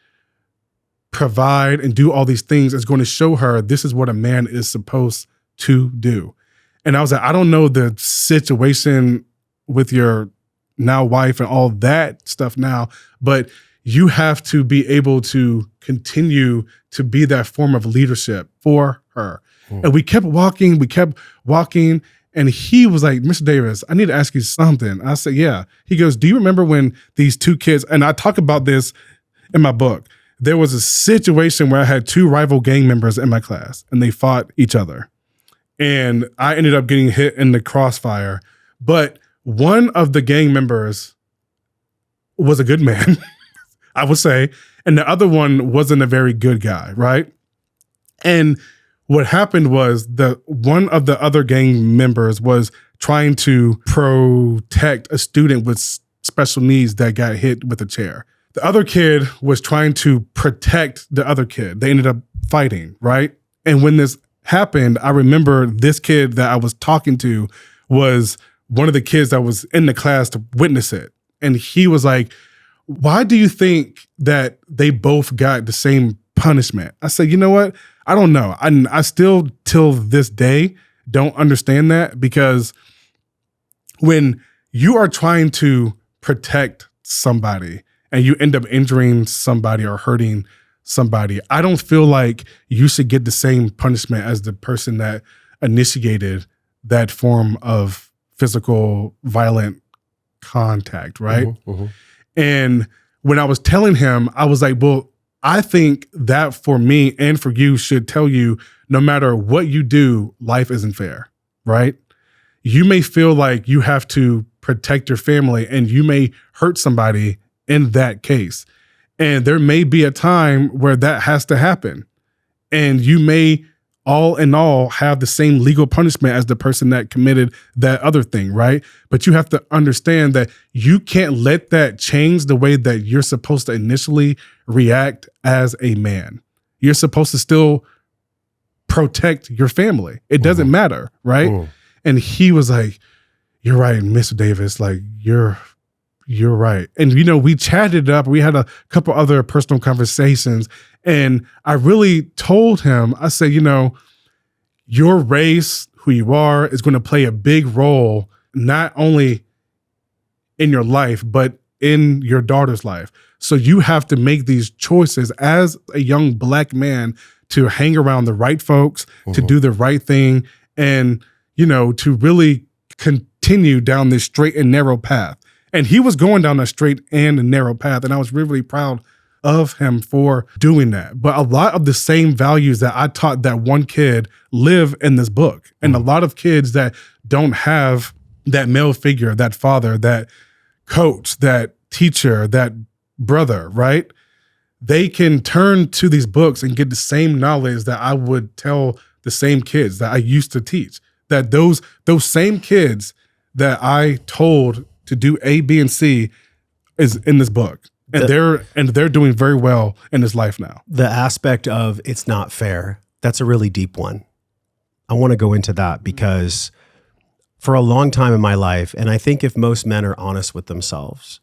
provide, and do all these things is going to show her this is what a man is supposed to do. And I was like, I don't know the situation with your now wife and all that stuff now, but you have to be able to continue to be that form of leadership for her. And we kept walking. And he was like, Mr. Davis, I need to ask you something. I said, yeah. He goes, do you remember when these 2 kids, and I talk about this in my book, there was a situation where I had two rival gang members in my class and they fought each other. And I ended up getting hit in the crossfire. But one of the gang members was a good man, I would say. And the other one wasn't a very good guy, right? And what happened was one of the other gang members was trying to protect a student with special needs that got hit with a chair. The other kid was trying to protect the other kid. They ended up fighting, right? And when this happened, I remember this kid that I was talking to was one of the kids that was in the class to witness it. And he was like, why do you think that they both got the same punishment? I said, you know what? I don't know. I still, till this day, don't understand that, because when you are trying to protect somebody and you end up injuring somebody or hurting somebody, I don't feel like you should get the same punishment as the person that initiated that form of physical violent contact, right? Mm-hmm, mm-hmm. And when I was telling him, I was like, well, I think that for me and for you should tell you, no matter what you do, life isn't fair, right? You may feel like you have to protect your family and you may hurt somebody in that case. And there may be a time where that has to happen. And you may all in all have the same legal punishment as the person that committed that other thing, right? But you have to understand that you can't let that change the way that you're supposed to initially react as a man. You're supposed to still protect your family. It doesn't matter, right? And he was like, you're right, Mr. Davis, like you're right. And, you know, we chatted up. We had a couple other personal conversations. And I really told him, I said, you know, your race, who you are, is going to play a big role, not only in your life, but in your daughter's life. So you have to make these choices as a young Black man to hang around the right folks, to do the right thing, and, you know, to really continue down this straight and narrow path. And he was going down a straight and narrow path. And I was really proud of him for doing that. But a lot of the same values that I taught that one kid live in this book. And a lot of kids that don't have that male figure, that father, that coach, that teacher, that brother, right? They can turn to these books and get the same knowledge that I would tell the same kids that I used to teach. That those same kids that I told to do A, B, and C is in this book. And they're doing very well in this life now. The aspect of it's not fair, that's a really deep one. I want to go into that because for a long time in my life, and I think if most men are honest with themselves,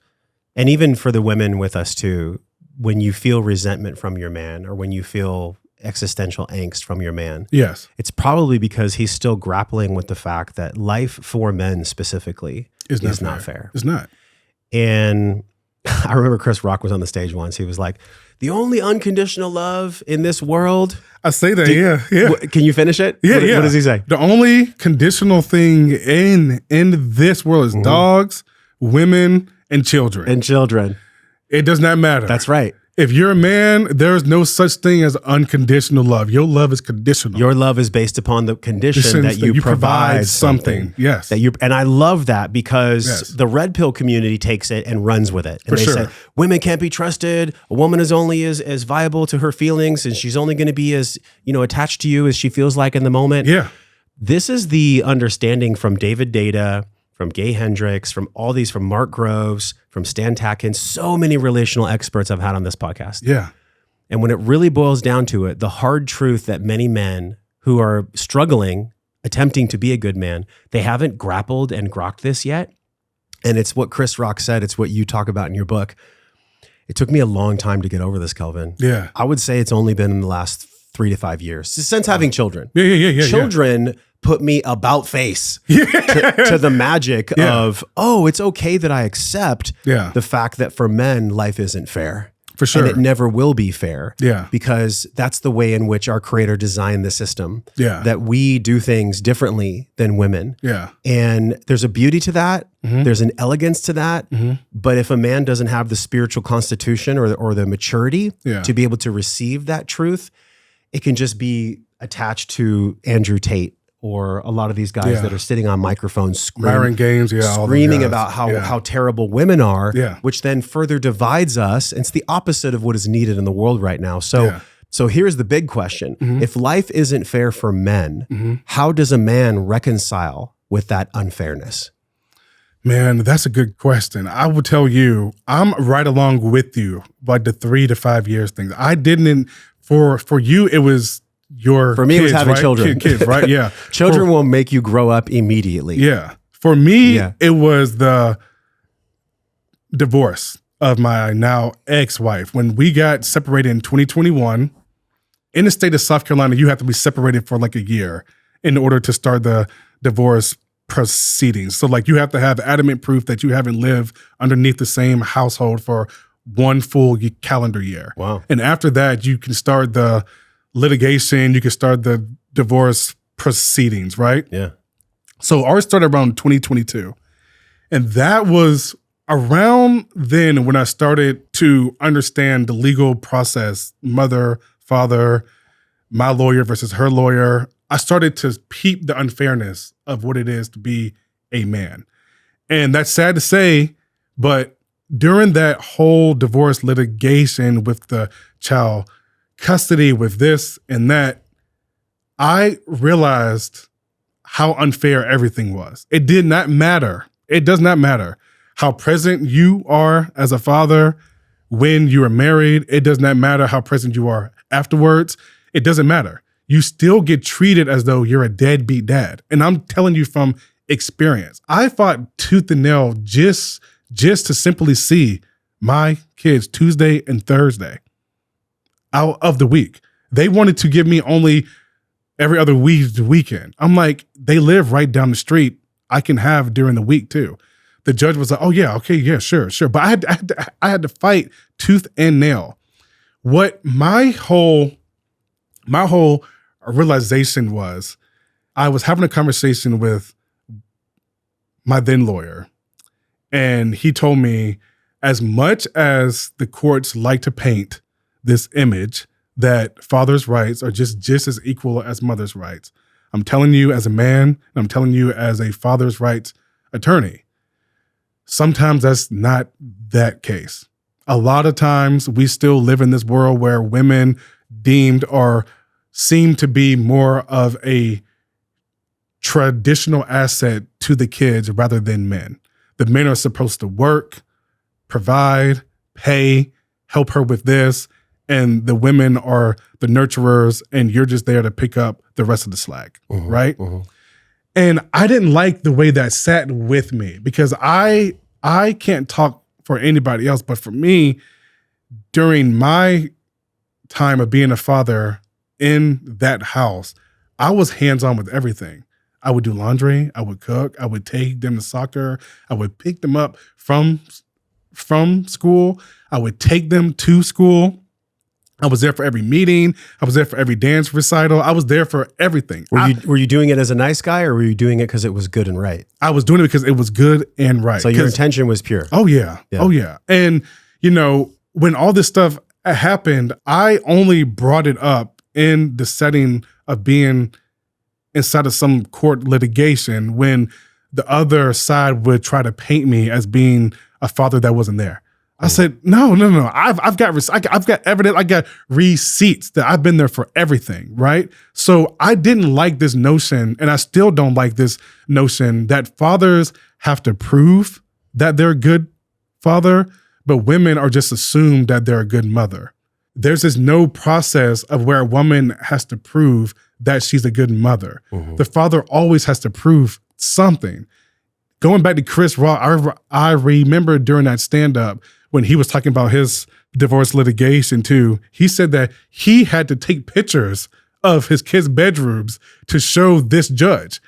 and even for the women with us too, when you feel resentment from your man or when you feel existential angst from your man, yes, it's probably because he's still grappling with the fact that life for men specifically is not fair. It's not. And I remember Chris Rock was on the stage once. He was like, the only unconditional love in this world. I say that, yeah. Can you finish it? Yeah, What does he say? The only conditional thing in this world is dogs, women, and children. It does not matter. That's right. If you're a man, there's no such thing as unconditional love. Your love is conditional. Your love is based upon the condition that you provide something. Yes. And I love that because the red pill community takes it and runs with it. And they say, women can't be trusted. A woman is only as viable to her feelings, and she's only going to be as, attached to you as she feels like in the moment. Yeah. This is the understanding from David Data, from Gay Hendricks, from all these, from Mark Groves, from Stan Tatkin, so many relational experts I've had on this podcast. Yeah. And when it really boils down to it, the hard truth that many men who are struggling, attempting to be a good man, they haven't grappled and grokked this yet. And it's what Chris Rock said. It's what you talk about in your book. It took me a long time to get over this, Kelvin. Yeah. I would say it's only been in the last 3 to 5 years since having children. Yeah. Children put me about face to the magic of, it's okay that I accept the fact that for men, life isn't fair. For sure. And it never will be fair. Yeah. Because that's the way in which our creator designed the system. Yeah. That we do things differently than women. Yeah. And there's a beauty to that. Mm-hmm. There's an elegance to that. Mm-hmm. But if a man doesn't have the spiritual constitution or the maturity to be able to receive that truth, it can just be attached to Andrew Tate or a lot of these guys that are sitting on microphones screaming about how terrible women are, which then further divides us. It's the opposite of what is needed in the world right now. So here's the big question. Mm-hmm. If life isn't fair for men, how does a man reconcile with that unfairness? Man, that's a good question. I will tell you, I'm right along with you, like the 3 to 5 years things. I didn't, for you, it was for me, kids, it was having right? children. Kids, right? Yeah. Children will make you grow up immediately. Yeah. For me, it was the divorce of my now ex-wife. When we got separated in 2021, in the state of South Carolina, you have to be separated for like a year in order to start the divorce proceedings. So like you have to have adamant proof that you haven't lived underneath the same household for one full calendar year. Wow. And after that, you can start the litigation, you can start the divorce proceedings, right? Yeah. So ours started around 2022. And that was around then when I started to understand the legal process, mother, father, my lawyer versus her lawyer. I started to peep the unfairness of what it is to be a man. And that's sad to say, but during that whole divorce litigation with the child custody, with this and that, I realized how unfair everything was. It did not matter. It does not matter how present you are as a father when you are married. It does not matter how present you are afterwards. It doesn't matter. You still get treated as though you're a deadbeat dad. And I'm telling you from experience. I fought tooth and nail just to simply see my kids Tuesday and Thursday out of the week. They wanted to give me only every other weekend. I'm like, they live right down the street. I can have during the week too. The judge was like, oh yeah, okay, yeah, sure. But I had to fight tooth and nail. What my whole realization was, I was having a conversation with my then lawyer, and he told me, as much as the courts like to paint this image that father's rights are just as equal as mother's rights, I'm telling you as a man, and I'm telling you as a father's rights attorney, sometimes that's not that case. A lot of times we still live in this world where women deemed or seem to be more of a traditional asset to the kids rather than men. The men are supposed to work, provide, pay, help her with this, and the women are the nurturers, and you're just there to pick up the rest of the slack, right? And I didn't like the way that sat with me, because I can't talk for anybody else, but for me, during my time of being a father in that house, I was hands-on with everything. I would do laundry, I would cook, I would take them to soccer, I would pick them up from school, I would take them to school. I was there for every meeting. I was there for every dance recital. I was there for everything. Were you doing it as a nice guy, or were you doing it because it was good and right? I was doing it because it was good and right. So your intention was pure. Oh yeah. Oh yeah. And when all this stuff happened, I only brought it up in the setting of being inside of some court litigation when the other side would try to paint me as being a father that wasn't there. I said, no. I've got evidence. I got receipts that I've been there for everything, right? So I didn't like this notion, and I still don't like this notion that fathers have to prove that they're a good father, but women are just assumed that they're a good mother. There's this no process of where a woman has to prove that she's a good mother. The father always has to prove something. Going back to Chris Rock, I remember during that stand-up when he was talking about his divorce litigation too, he said that he had to take pictures of his kids' bedrooms to show this judge.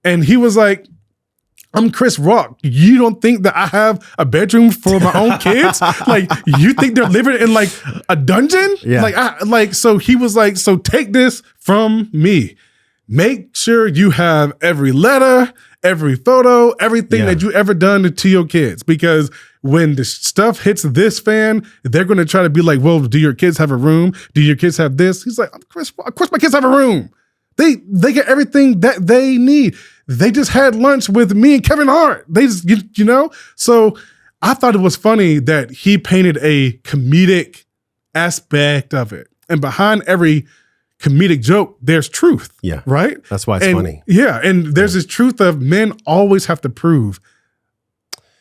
And he was like, I'm Chris Rock. You don't think that I have a bedroom for my own kids? Like, you think they're living in like a dungeon? Yeah. So he was like, so take this from me. Make sure you have every letter, every photo, everything that you ever done to your kids. Because when the stuff hits this fan, they're going to try to be like, well, do your kids have a room? Do your kids have this? He's like, of course my kids have a room. They get everything that they need. They just had lunch with me and Kevin Hart. They just, you know? So I thought it was funny that he painted a comedic aspect of it. And behind every comedic joke, there's truth. Yeah. Right? That's why it's funny. Yeah. And there's this truth of men always have to prove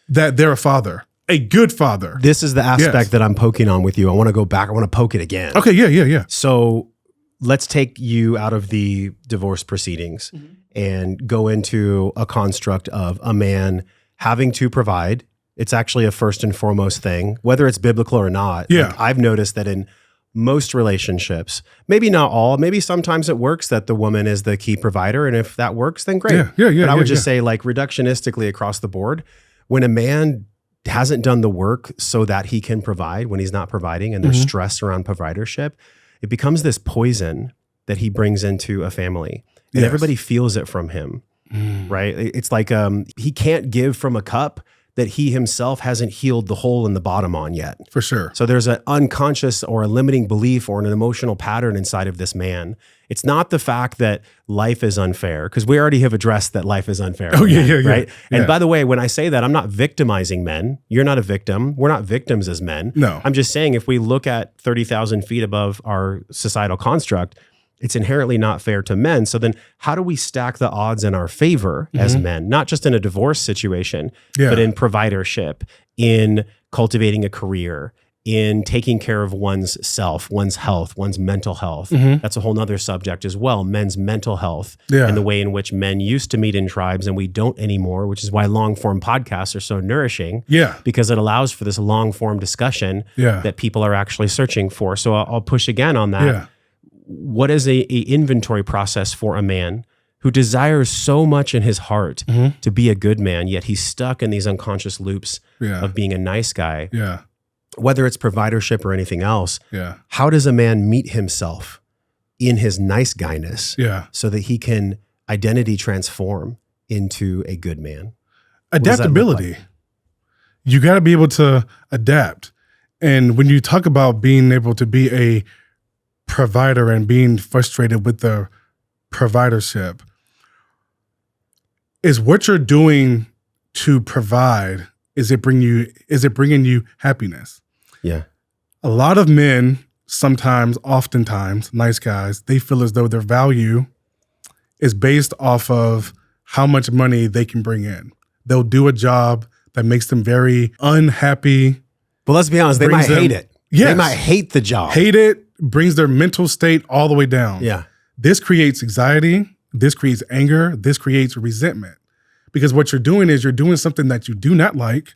that they're a father, a good father. This is the aspect that I'm poking on with you. I want to go back. I want to poke it again. Okay. Yeah. So let's take you out of the divorce proceedings and go into a construct of a man having to provide. It's actually a first and foremost thing, whether it's biblical or not. Yeah. Like, I've noticed that in most relationships, maybe not all, maybe sometimes it works that the woman is the key provider. And if that works, then great. Yeah. But I would just say, like, reductionistically across the board, when a man hasn't done the work so that he can provide, when he's not providing and there's stress around providership, it becomes this poison that he brings into a family. And everybody feels it from him, right? It's like he can't give from a cup that he himself hasn't healed the hole in the bottom on yet. For sure. So there's an unconscious or a limiting belief or an emotional pattern inside of this man. It's not the fact that life is unfair, because we already have addressed that life is unfair. Oh, yeah. Right? And by the way, when I say that, I'm not victimizing men. You're not a victim. We're not victims as men. No. I'm just saying, if we look at 30,000 feet above our societal construct, it's inherently not fair to men. So then how do we stack the odds in our favor as men, not just in a divorce situation, but in providership, in cultivating a career, in taking care of one's self, one's health, one's mental health? That's a whole nother subject as well. Men's mental health and the way in which men used to meet in tribes and we don't anymore, which is why long form podcasts are so nourishing. Because it allows for this long form discussion that people are actually searching for. So I'll push again on that. What is a inventory process for a man who desires so much in his heart to be a good man, yet he's stuck in these unconscious loops of being a nice guy, whether it's providership or anything else? How does a man meet himself in his nice guyness so that he can identity transform into a good man? Adaptability. You got to be able to adapt. And when you talk about being able to be a provider and being frustrated with the providership, is what you're doing to provide, is it bringing you happiness? Yeah. A lot of men, oftentimes, nice guys, they feel as though their value is based off of how much money they can bring in. They'll do a job that makes them very unhappy. But let's be honest, they might hate it. Yes. They might hate the job. Hate it, brings their mental state all the way down. Yeah. This creates anxiety. This creates anger. This creates resentment. Because what you're doing is you're doing something that you do not like,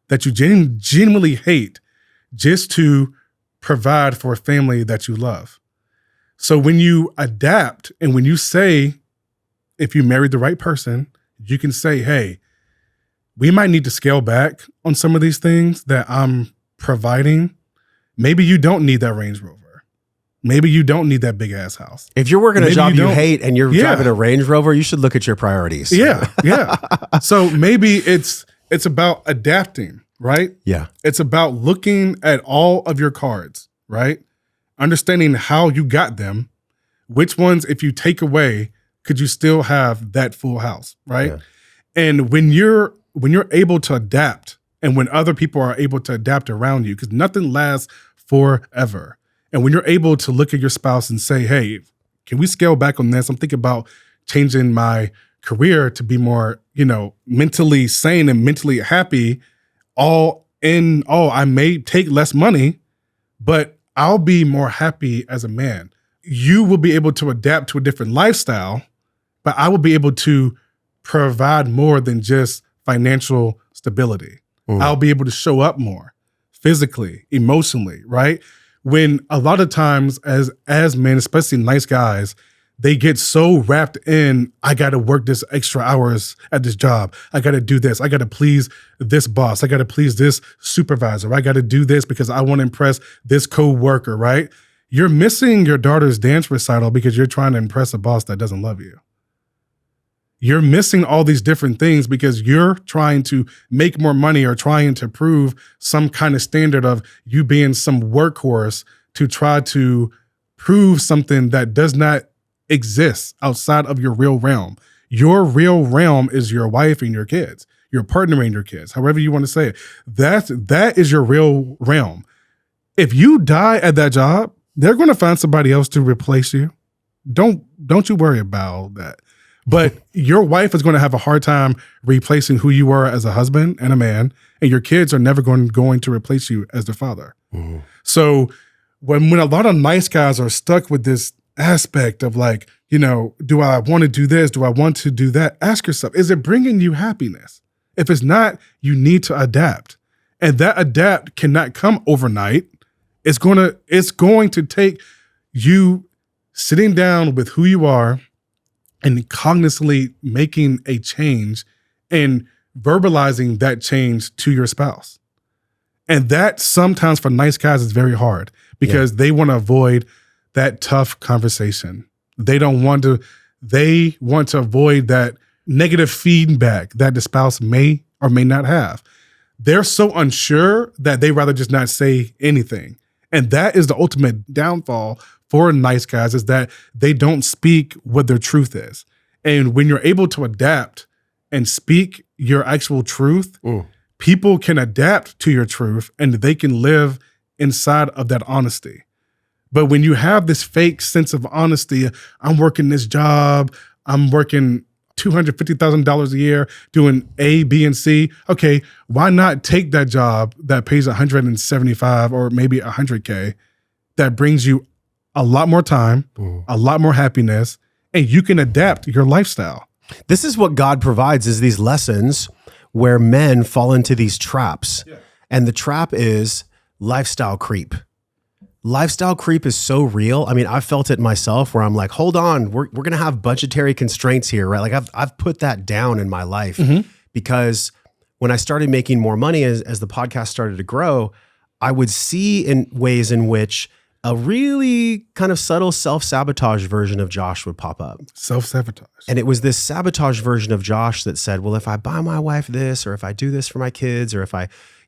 that you genuinely hate, just to provide for a family that you love. So when you adapt and when you say, if you married the right person, you can say, hey, we might need to scale back on some of these things that I'm providing. Maybe you don't need that Range Rover. Maybe you don't need that big ass house. If you're working a job you hate and you're driving a Range Rover, you should look at your priorities. Yeah. So maybe it's about adapting, right? Yeah. It's about looking at all of your cards, right? Understanding how you got them, which ones, if you take away, could you still have that full house, right? Yeah. And when you're able to adapt, and when other people are able to adapt around you, because nothing lasts forever. And when you're able to look at your spouse and say, hey, can we scale back on this? I'm thinking about changing my career to be more, mentally sane and mentally happy. I may take less money, but I'll be more happy as a man. You will be able to adapt to a different lifestyle, but I will be able to provide more than just financial stability. I'll be able to show up more physically, emotionally, right? When a lot of times as men, especially nice guys, they get so wrapped in, I got to work this extra hours at this job. I got to do this. I got to please this boss. I got to please this supervisor. I got to do this because I want to impress this coworker, right? You're missing your daughter's dance recital because you're trying to impress a boss that doesn't love you. You're missing all these different things because you're trying to make more money or trying to prove some kind of standard of you being some workhorse to try to prove something that does not exist outside of your real realm. Your real realm is your wife and your kids, your partner and your kids, however you want to say it. That is your real realm. If you die at that job, they're going to find somebody else to replace you. Don't you worry about that. But your wife is going to have a hard time replacing who you are as a husband and a man, and your kids are never going to replace you as their father. Mm-hmm. So when a lot of nice guys are stuck with this aspect of like, do I want to do this? Do I want to do that? Ask yourself, is it bringing you happiness? If it's not, you need to adapt. And that adapt cannot come overnight. It's going to take you sitting down with who you are and cognitively making a change and verbalizing that change to your spouse. And that sometimes for nice guys is very hard because they want to avoid that tough conversation. They want to avoid that negative feedback that the spouse may or may not have. They're so unsure that they rather just not say anything. And that is the ultimate downfall for nice guys, is that they don't speak what their truth is. And when you're able to adapt and speak your actual truth, people can adapt to your truth and they can live inside of that honesty. But when you have this fake sense of honesty, I'm working this job, I'm working $250,000 a year doing A, B, and C. Okay, why not take that job that pays $175 or maybe $100K that brings you a lot more time, a lot more happiness, and you can adapt your lifestyle. This is what God provides, is these lessons where men fall into these traps. Yeah. And the trap is lifestyle creep. Lifestyle creep is so real. I mean, I've felt it myself where I'm like, hold on, we're going to have budgetary constraints here, right? Like I've put that down in my life because when I started making more money as the podcast started to grow, I would see in ways in which a really kind of subtle self-sabotage version of Josh would pop up. Self-sabotage. And it was this sabotage version of Josh that said, well, if I buy my wife this, or if I do this for my kids, or if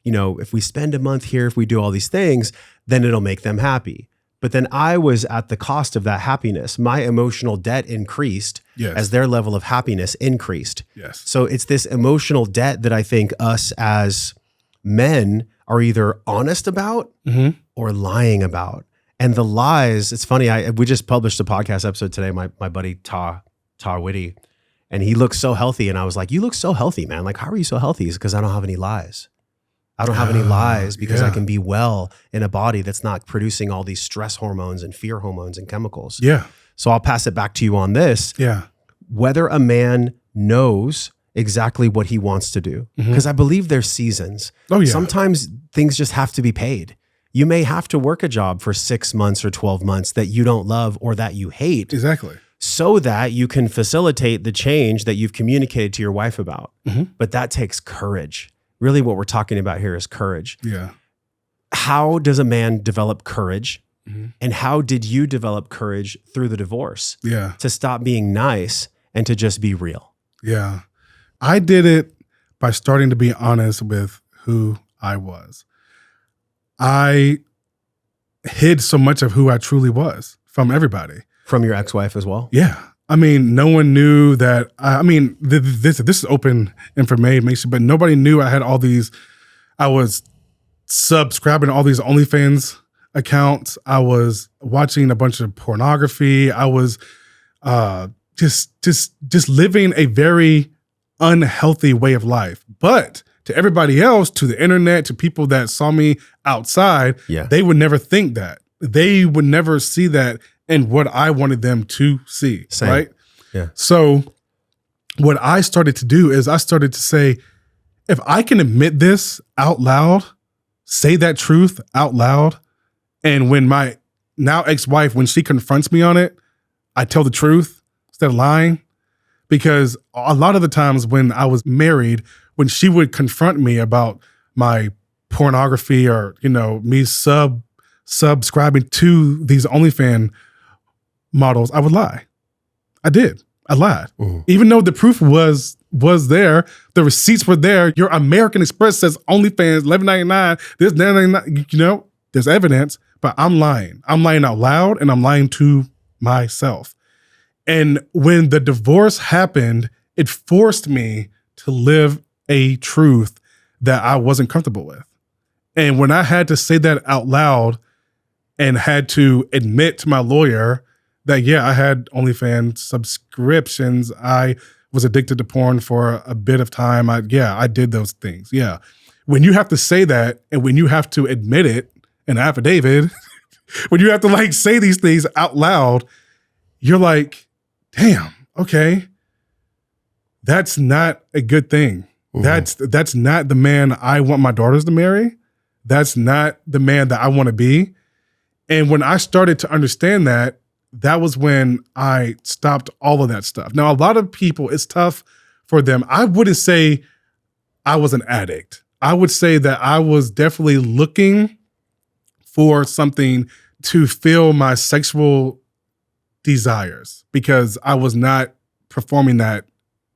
if we spend a month here, if we do all these things, then it'll make them happy. But then I was at the cost of that happiness. My emotional debt increased as their level of happiness increased. Yes. So it's this emotional debt that I think us as men are either honest about or lying about. And the lies, it's funny, we just published a podcast episode today, my buddy Tar Whitty, and he looks so healthy. And I was like, you look so healthy, man. Like, how are you so healthy? It's because I don't have any lies. I don't have any lies because I can be well in a body that's not producing all these stress hormones and fear hormones and chemicals. Yeah. So I'll pass it back to you on this. Yeah. Whether a man knows exactly what he wants to do, because I believe there's seasons. Oh yeah. Sometimes things just have to be paid. You may have to work a job for 6 months or 12 months that you don't love or that you hate. Exactly. So that you can facilitate the change that you've communicated to your wife about. But that takes courage. Really what we're talking about here is courage. Yeah. How does a man develop courage? And how did you develop courage through the divorce? Yeah. To stop being nice and to just be real? Yeah. I did it by starting to be honest with who I was. I hid so much of who I truly was from everybody. From your ex-wife as well? Yeah. I mean, no one knew that. This is open information, but nobody knew I had all these. I was subscribing to all these OnlyFans accounts. I was watching a bunch of pornography. I was just living a very unhealthy way of life. But to everybody else, to the internet, to people that saw me outside, they would never think that. They would never see that in what I wanted them to see, right? Yeah. So what I started to do is I started to say, if I can admit this out loud, say that truth out loud, and when my now ex-wife, when she confronts me on it, I tell the truth instead of lying. Because a lot of the times when I was married, when she would confront me about my pornography or, me subscribing to these OnlyFans models, I would lie. I did. I lied. Even though the proof was there, the receipts were there. Your American Express says OnlyFans, $11.99, this, $9.99, there's evidence, but I'm lying. I'm lying out loud and I'm lying to myself. And when the divorce happened, it forced me to live a truth that I wasn't comfortable with. And when I had to say that out loud and had to admit to my lawyer that, yeah, I had OnlyFans subscriptions, I was addicted to porn for a bit of time. I did those things. Yeah. When you have to say that and when you have to admit it in an affidavit, when you have to say these things out loud, you're like, damn, okay, that's not a good thing. That's not the man I want my daughters to marry. That's not the man that I want to be. And when I started to understand that, that was when I stopped all of that stuff. Now, a lot of people, it's tough for them. I wouldn't say I was an addict. I would say that I was definitely looking for something to fill my sexual desires because I was not performing that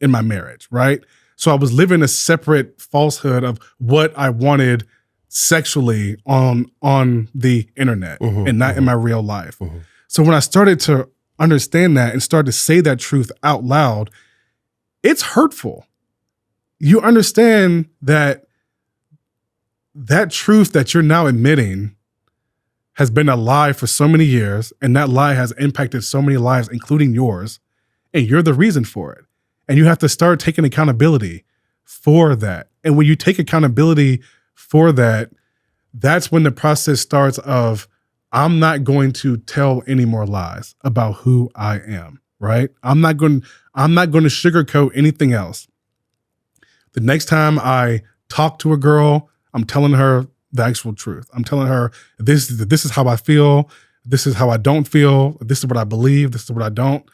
in my marriage, right? So I was living a separate falsehood of what I wanted sexually on the internet and not in my real life. So when I started to understand that and started to say that truth out loud, it's hurtful. You understand that truth that you're now admitting has been a lie for so many years, and that lie has impacted so many lives, including yours, and you're the reason for it. And you have to start taking accountability for that. And when you take accountability for that, that's when the process starts of, I'm not going to tell any more lies about who I am, right? I'm not going to sugarcoat anything else. The next time I talk to a girl, I'm telling her the actual truth. I'm telling her, this is how I feel. This is how I don't feel. This is what I believe. This is what I don't,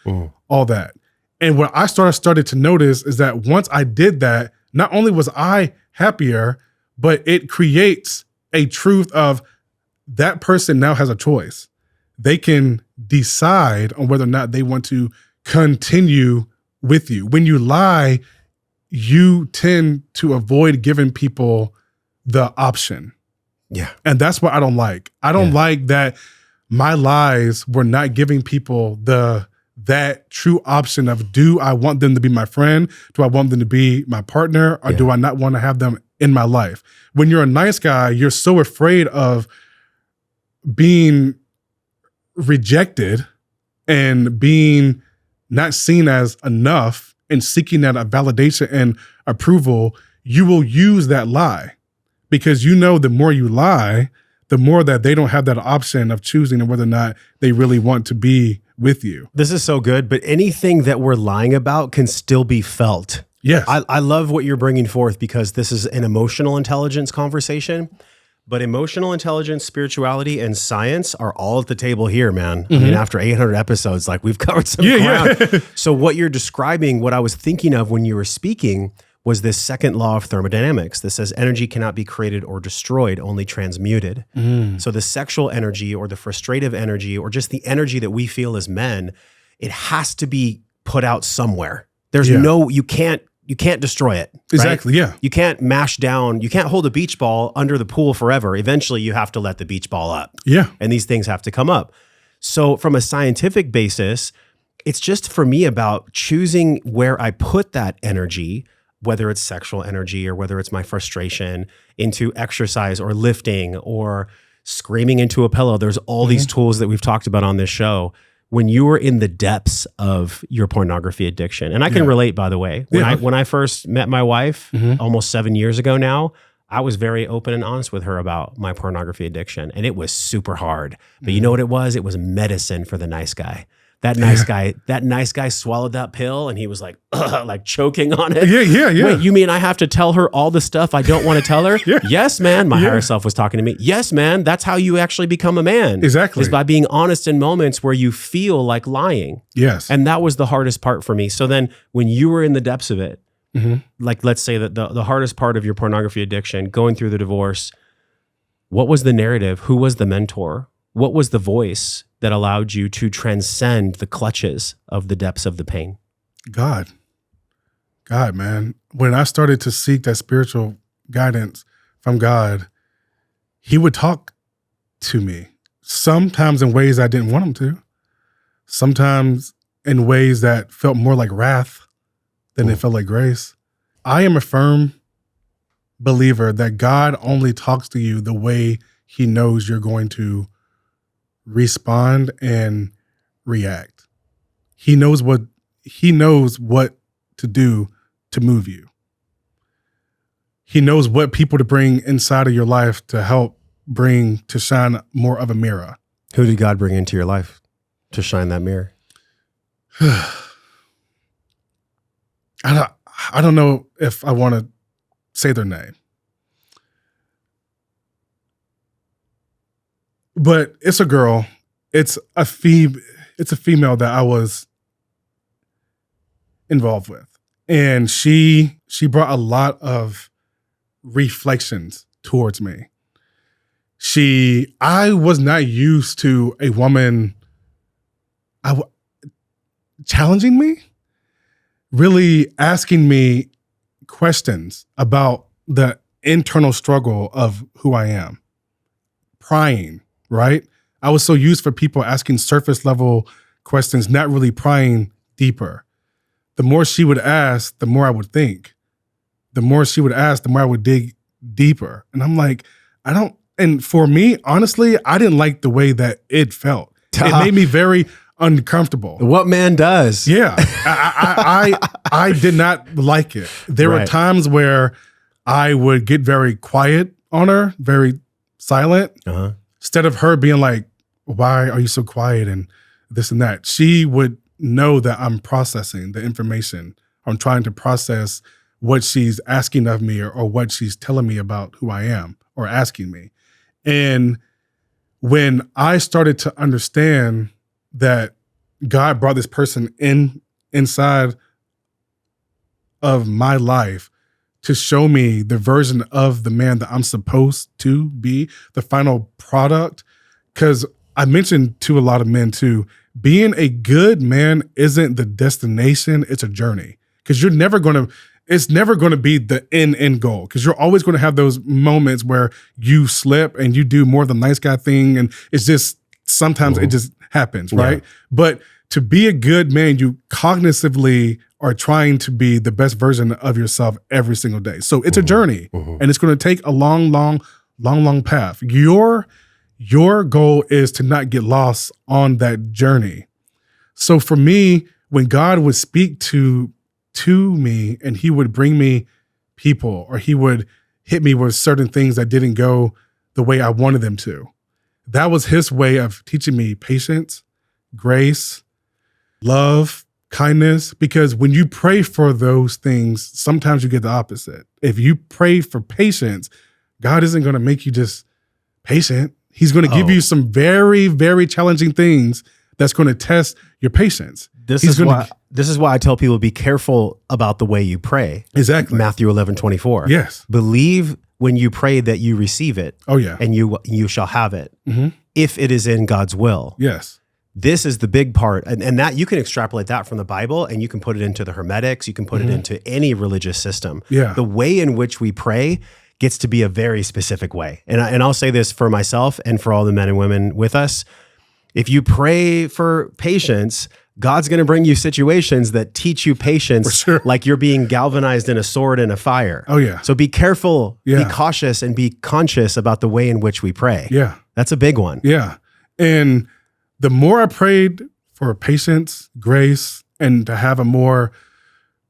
all that. And what I started to notice is that once I did that, not only was I happier, but it creates a truth of that person now has a choice. They can decide on whether or not they want to continue with you. When you lie, you tend to avoid giving people the option. Yeah. And that's what I don't like. I don't like that my lies were not giving people that true option of, do I want them to be my friend? Do I want them to be my partner? Or do I not want to have them in my life? When you're a nice guy, you're so afraid of being rejected and being not seen as enough and seeking that validation and approval, you will use that lie. Because the more you lie, the more that they don't have that option of choosing whether or not they really want to be with you. This is so good, but anything that we're lying about can still be felt. Yes. I love what you're bringing forth because this is an emotional intelligence conversation, but emotional intelligence, spirituality, and science are all at the table here, man. I mean, after 800 episodes, we've covered some ground. Yeah. So what you're describing, what I was thinking of when you were speaking, was this second law of thermodynamics that says energy cannot be created or destroyed, only transmuted. So the sexual energy or the frustrative energy or just the energy that we feel as men, it has to be put out somewhere. There's you can't destroy it. Exactly, right? Yeah. You can't mash down, you can't hold a beach ball under the pool forever. Eventually you have to let the beach ball up. Yeah. And these things have to come up. So from a scientific basis, it's just for me about choosing where I put that energy, whether it's sexual energy or whether it's my frustration, into exercise or lifting or screaming into a pillow. There's all these tools that we've talked about on this show. When you were in the depths of your pornography addiction, and I can relate, by the way, when I first met my wife almost 7 years ago now, I was very open and honest with her about my pornography addiction, and it was super hard. But you know what it was? It was medicine for the nice guy. That nice guy swallowed that pill and he was like, like choking on it. Yeah. Wait, you mean I have to tell her all the stuff I don't want to tell her? Yeah. Yes, man. My higher self was talking to me. Yes, man. That's how you actually become a man. Exactly. Is by being honest in moments where you feel like lying. Yes. And that was the hardest part for me. So then when you were in the depths of it, like let's say that the hardest part of your pornography addiction, going through the divorce, what was the narrative? Who was the mentor? What was the voice that allowed you to transcend the clutches of the depths of the pain? God, man. When I started to seek that spiritual guidance from God, he would talk to me, sometimes in ways I didn't want him to, sometimes in ways that felt more like wrath than it felt like grace. I am a firm believer that God only talks to you the way he knows you're going to respond and react. He knows what to do to move you. He knows what people to bring inside of your life to help bring to shine more of a mirror. Who did God bring into your life to shine that mirror? I don't know if I want to say their name, but it's a girl. It's a female that I was involved with, and she brought a lot of reflections towards me. I was not used to a woman challenging me, really asking me questions about the internal struggle of who I am, prying, right? I was so used for people asking surface level questions, not really prying deeper. The more she would ask, the more I would think. The more she would ask, the more I would dig deeper. And I'm like, and for me, honestly, I didn't like the way that it felt. It made me very uncomfortable. What man does? Yeah. I did not like it. There were times where I would get very quiet on her, very silent. Instead of her being like, why are you so quiet and this and that? She would know that I'm processing the information. I'm trying to process what she's asking of me or what she's telling me about who I am or asking me. And when I started to understand that God brought this person inside of my life to show me the version of the man that I'm supposed to be, the final product. Because I mentioned to a lot of men too, being a good man isn't the destination, it's a journey. Because it's never going to be the end goal. Because you're always going to have those moments where you slip and you do more the nice guy thing. And it's just, sometimes it just happens, right? Yeah. But to be a good man, you cognitively are trying to be the best version of yourself every single day. So it's a journey, and it's going to take a long path. Your goal is to not get lost on that journey. So for me, when God would speak to me and he would bring me people, or he would hit me with certain things that didn't go the way I wanted them to, that was his way of teaching me patience, grace, love, kindness. Because when you pray for those things, sometimes you get the opposite. If you pray for patience, God isn't going to make you just patient. He's going to give you some very, very challenging things that's going to test your patience. This is why I tell people, be careful about the way you pray. Exactly. Matthew 11:24. Yes. Believe when you pray that you receive it. Oh yeah. And you shall have it if it is in God's will. Yes. This is the big part. And that you can extrapolate that from the Bible, and you can put it into the Hermetics. You can put it into any religious system. Yeah. The way in which we pray gets to be a very specific way. And I'll say this for myself and for all the men and women with us. If you pray for patience, God's going to bring you situations that teach you patience, like you're being galvanized in a sword in a fire. Oh yeah. So be careful, be cautious, and be conscious about the way in which we pray. Yeah. That's a big one. Yeah. And the more I prayed for patience, grace, and to have a more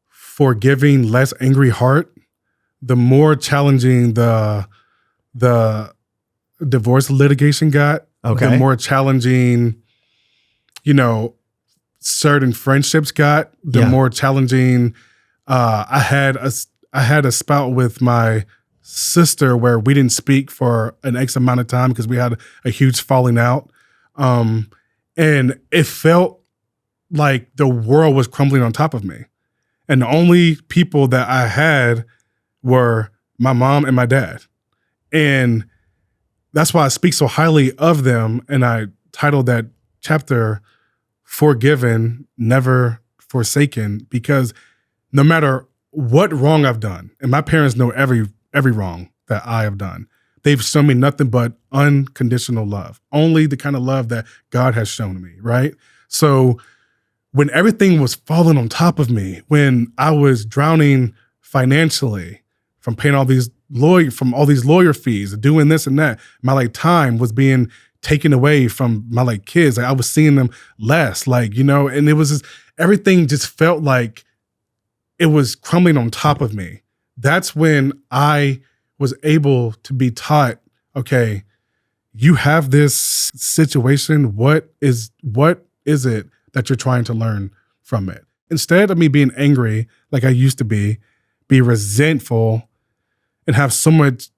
forgiving, less angry heart, the more challenging the divorce litigation got. Okay. The more challenging, certain friendships got, the more challenging. I had a spout with my sister where we didn't speak for an X amount of time because we had a huge falling out. And it felt like the world was crumbling on top of me. And the only people that I had were my mom and my dad. And that's why I speak so highly of them. And I titled that chapter, Forgiven, Never Forsaken, because no matter what wrong I've done, and my parents know every wrong that I have done, they've shown me nothing but unconditional love, only the kind of love that God has shown me, right? So when everything was falling on top of me, when I was drowning financially from paying all these lawyer fees, doing this and that, my like time was being taken away from my like kids. Like I was seeing them less, like, you know, and it was just, everything just felt like it was crumbling on top of me. That's when I was able to be taught, okay, you have this situation. What is it that you're trying to learn from it? Instead of me being angry like I used to be resentful and have so much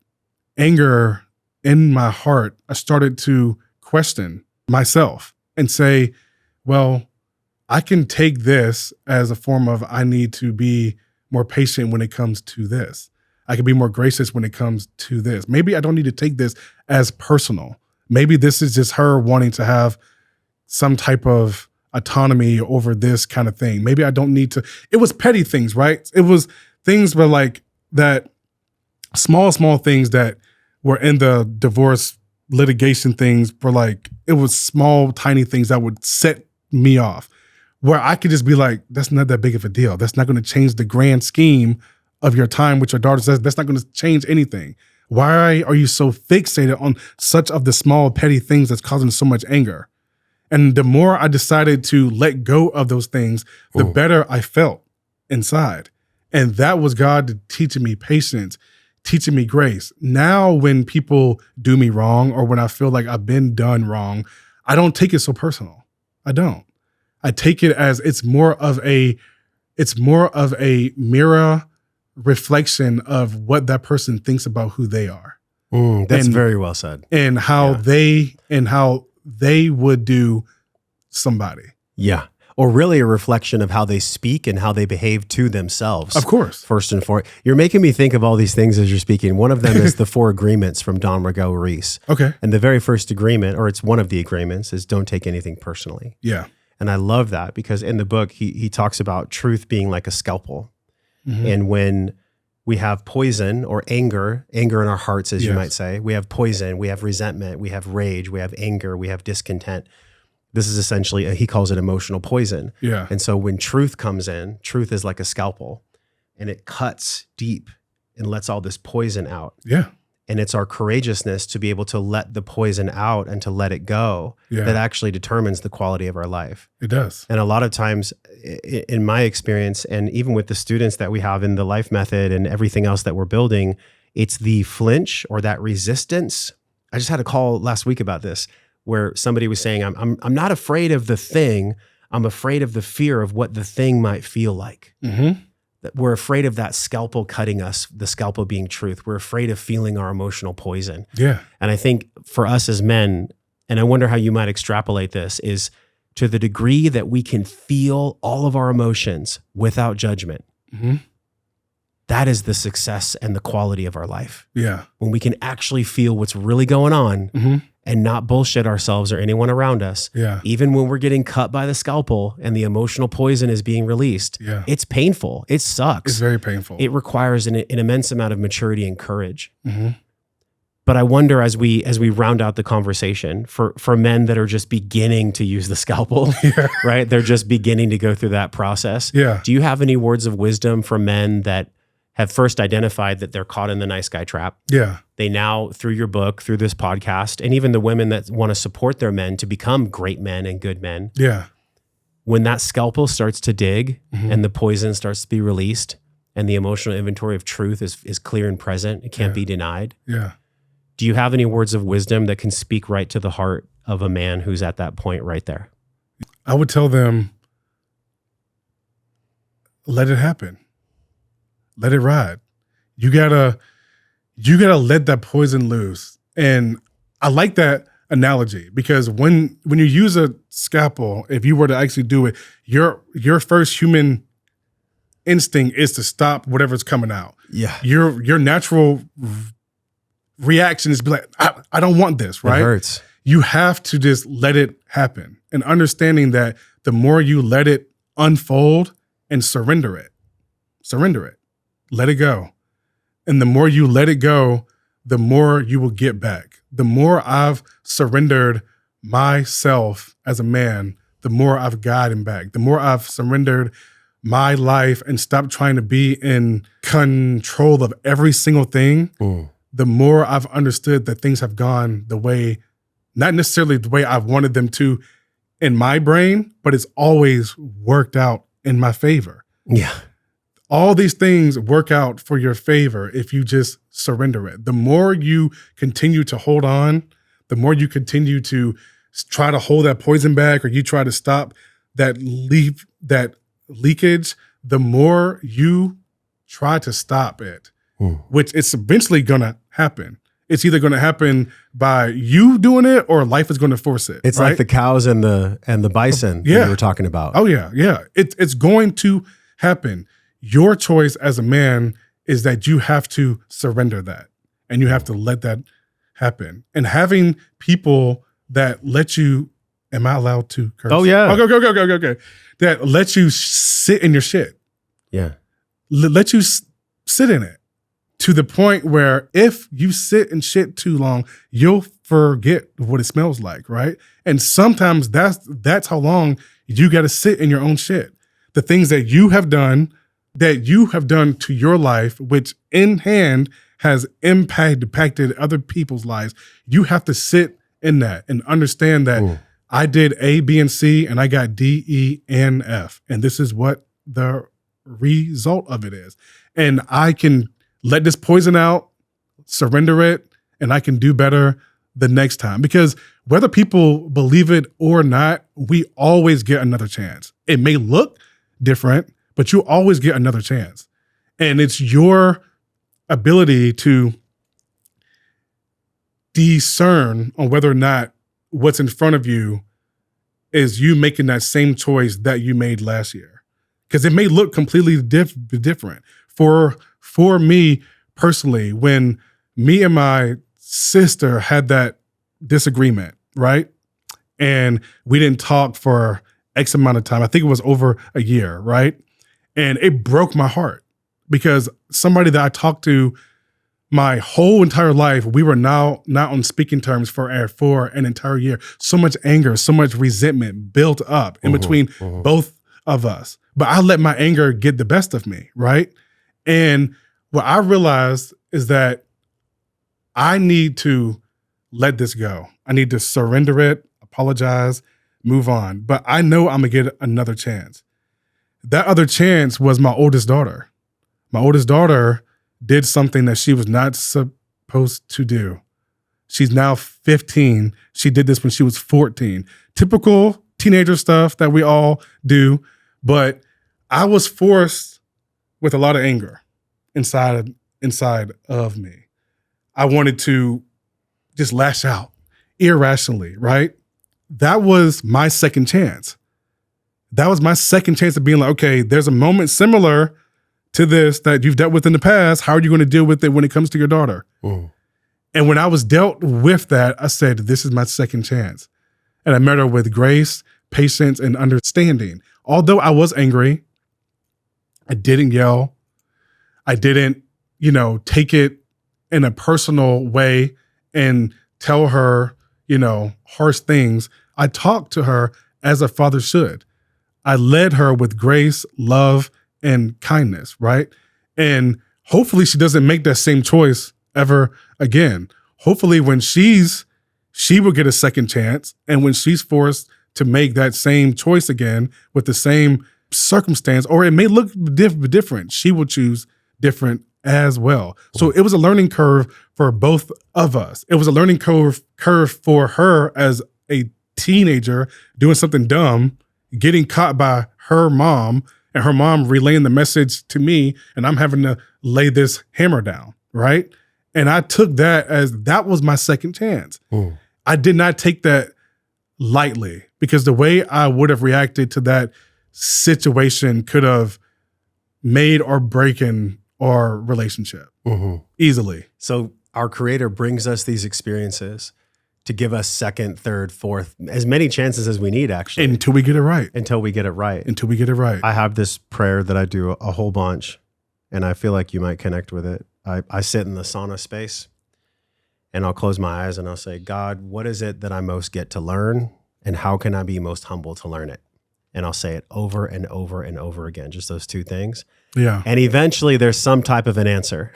anger in my heart, I started to question myself and say, well, I can take this as a form of I need to be more patient when it comes to this. I can be more gracious when it comes to this. Maybe I don't need to take this as personal. Maybe this is just her wanting to have some type of autonomy over this kind of thing. Maybe I don't need to. It was petty things, right? It was things where like that small things that were in the divorce litigation things were like, it was small, tiny things that would set me off, where I could just be like, that's not that big of a deal. That's not going to change the grand scheme of your time with your daughter. That's not going to change anything. Why are you so fixated on such of the small, petty things that's causing so much anger? And the more I decided to let go of those things, the better I felt inside. And that was God teaching me patience, teaching me grace. Now, when people do me wrong or when I feel like I've been done wrong, I don't take it so personal. I don't. I take it as it's more of a mirror reflection of what that person thinks about who they are. That's very well said. And how they would do somebody. Yeah. Or really a reflection of how they speak and how they behave to themselves. Of course. First and foremost. You're making me think of all these things as you're speaking. One of them is the 4 agreements from Don Miguel Ruiz. Okay. And the very first agreement, or it's one of the agreements, is don't take anything personally. Yeah. And I love that because in the book, he talks about truth being like a scalpel. Mm-hmm. And when we have poison or anger in our hearts, as you might say, we have poison, we have resentment, we have rage, we have anger, we have discontent. This is essentially, he calls it emotional poison. Yeah. And so when truth comes in, truth is like a scalpel and it cuts deep and lets all this poison out. Yeah. And it's our courageousness to be able to let the poison out and to let it go that actually determines the quality of our life. It does. And a lot of times, in my experience, and even with the students that we have in the life method and everything else that we're building, it's the flinch or that resistance. I just had a call last week about this, where somebody was saying, I'm not afraid of the thing. I'm afraid of the fear of what the thing might feel like. Mm-hmm. That we're afraid of that scalpel cutting us, the scalpel being truth. We're afraid of feeling our emotional poison. Yeah. And I think for us as men, and I wonder how you might extrapolate this, is to the degree that we can feel all of our emotions without judgment. Mm-hmm. That is the success and the quality of our life. Yeah. When we can actually feel what's really going on and not bullshit ourselves or anyone around us. Yeah. Even when we're getting cut by the scalpel and the emotional poison is being released, it's painful. It sucks. It's very painful. It requires an immense amount of maturity and courage. Mm-hmm. But I wonder as we round out the conversation for men that are just beginning to use the scalpel, right? They're just beginning to go through that process. Yeah. Do you have any words of wisdom for men that have first identified that they're caught in the nice guy trap? Yeah. They now, through your book, through this podcast, and even the women that want to support their men to become great men and good men. Yeah. When that scalpel starts to dig and the poison starts to be released and the emotional inventory of truth is clear and present, it can't be denied. Yeah. Do you have any words of wisdom that can speak right to the heart of a man who's at that point right there? I would tell them, let it happen. Let it ride. You gotta let that poison loose. And I like that analogy because when you use a scalpel, if you were to actually do it, your first human instinct is to stop whatever's coming out. Yeah. Your natural reaction is to be like, I don't want this, right? It hurts. You have to just let it happen and understanding that the more you let it unfold and surrender it, let it go. And the more you let it go, the more you will get back. The more I've surrendered myself as a man, the more I've gotten back. The more I've surrendered my life and stopped trying to be in control of every single thing, the more I've understood that things have gone the way, not necessarily the way I've wanted them to in my brain, but it's always worked out in my favor. Yeah. All these things work out for your favor if you just surrender it. The more you continue to hold on, the more you continue to try to hold that poison back or you try to stop that leakage, the more you try to stop it, which it's eventually going to happen. It's either going to happen by you doing it or life is going to force it. It's right? like the cows and the bison that you were talking about. Oh, yeah, yeah. It's going to happen. Your choice as a man is that you have to surrender that and you have to let that happen. And having people that let you, am I allowed to curse? Oh, yeah. Oh, go. That let you sit in your shit. Yeah. Let you sit in it to the point where if you sit in shit too long, you'll forget what it smells like, right? And sometimes that's how long you got to sit in your own shit. The things that you have done to your life, which in hand has impacted other people's lives, you have to sit in that and understand that I did A, B, and C, and I got D, E, and F. And this is what the result of it is. And I can let this poison out, surrender it, and I can do better the next time. Because whether people believe it or not, we always get another chance. It may look different, but you always get another chance. And it's your ability to discern on whether or not what's in front of you is you making that same choice that you made last year. Because it may look completely different. For me personally, when me and my sister had that disagreement, right? And we didn't talk for X amount of time. I think it was over a year, right? And it broke my heart because somebody that I talked to my whole entire life, we were now not on speaking terms for an entire year. So much anger, so much resentment built up in between both of us. But I let my anger get the best of me, right? And what I realized is that I need to let this go. I need to surrender it, apologize, move on. But I know I'm going to get another chance. That other chance was my oldest daughter. My oldest daughter did something that she was not supposed to do. She's now 15. She did this when she was 14. Typical teenager stuff that we all do. But I was forced with a lot of anger inside of me. I wanted to just lash out irrationally, right? That was my second chance. That was my second chance of being like, okay, there's a moment similar to this that you've dealt with in the past. How are you going to deal with it when it comes to your daughter? And when I was dealt with that, I said, this is my second chance. And I met her with grace, patience, and understanding. Although I was angry, I didn't yell. I didn't, take it in a personal way and tell her, harsh things. I talked to her as a father should. I led her with grace, love, and kindness, right? And hopefully she doesn't make that same choice ever again. Hopefully when she will get a second chance, and when she's forced to make that same choice again with the same circumstance, or it may look different, she will choose different as well. So it was a learning curve for both of us. It was a learning curve for her as a teenager doing something dumb, getting caught by her mom. and her mom relaying the message to me, and I'm having to lay this hammer down, right? And I took that as that was my second chance. I did not take that lightly, because the way I would have reacted to that situation could have made or broken our relationship easily. So our Creator brings us these experiences to give us second, third, fourth, as many chances as we need, actually. Until we get it right. Until we get it right. Until we get it right. I have this prayer that I do a whole bunch, and I feel like you might connect with it. I sit in the sauna space, and I'll close my eyes and I'll say, God, what is it that I most get to learn, and how can I be most humble to learn it? And I'll say it over and over and over again, just those two things. Yeah. And eventually there's some type of an answer.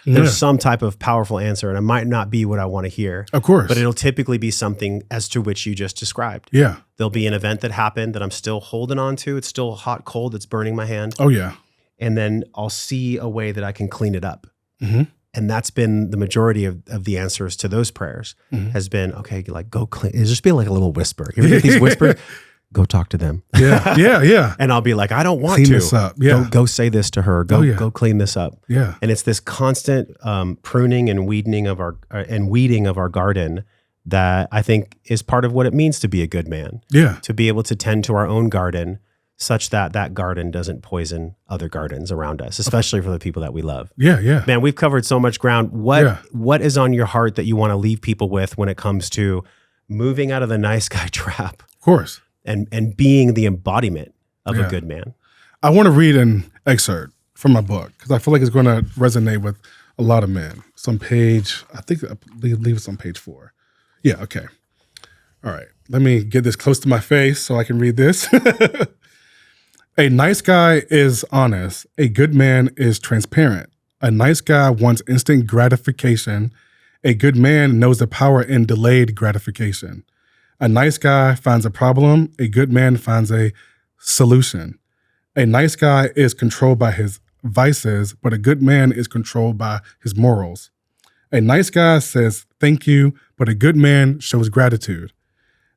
There's some type of powerful answer, and it might not be what I want to hear. Of course. But it'll typically be something as to which you just described. Yeah. There'll be an event that happened that I'm still holding on to. It's still hot, cold. It's burning my hand. Oh, yeah. And then I'll see a way that I can clean it up. And that's been the majority of the answers to those prayers has been, okay, like go clean. It'll just be like a little whisper. You ever get these whispers? Go talk to them. Yeah. And I'll be like, I don't want clean to. This up. Yeah. Go say this to her. Go clean this up. Yeah. And it's this constant pruning and weeding of our garden that I think is part of what it means to be a good man. Yeah. To be able to tend to our own garden such that that garden doesn't poison other gardens around us, especially for the people that we love. Yeah. Man, we've covered so much ground. What is on your heart that you want to leave people with when it comes to moving out of the nice guy trap? Of course. And being the embodiment of a good man. I want to read an excerpt from my book because I feel like it's going to resonate with a lot of men. It's on page, I think I believe it's on page 4. Yeah, okay. All right. Let me get this close to my face so I can read this. A nice guy is honest. A good man is transparent. A nice guy wants instant gratification. A good man knows the power in delayed gratification. A nice guy finds a problem. A good man finds a solution. A nice guy is controlled by his vices, but a good man is controlled by his morals. A nice guy says thank you, but a good man shows gratitude.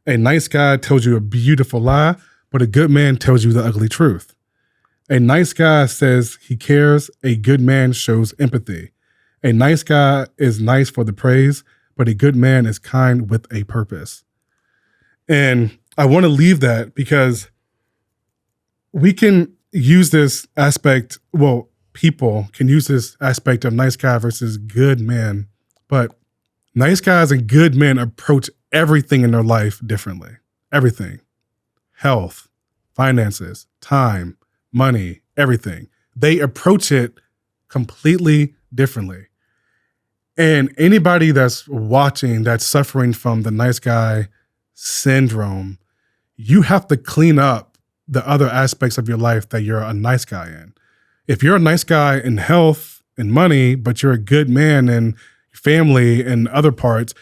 A nice guy tells you a beautiful lie, but a good man tells you the ugly truth. A nice guy says he cares. A good man shows empathy. A nice guy is nice for the praise, but a good man is kind with a purpose. And I want to leave that because we can use this aspect, people can use this aspect of nice guy versus good man, but nice guys and good men approach everything in their life differently. Everything. Health, finances, time, money, everything. They approach it completely differently. And anybody that's watching, that's suffering from the nice guy syndrome, you have to clean up the other aspects of your life that you're a nice guy in. If you're a nice guy in health and money, but you're a good man in family and other parts,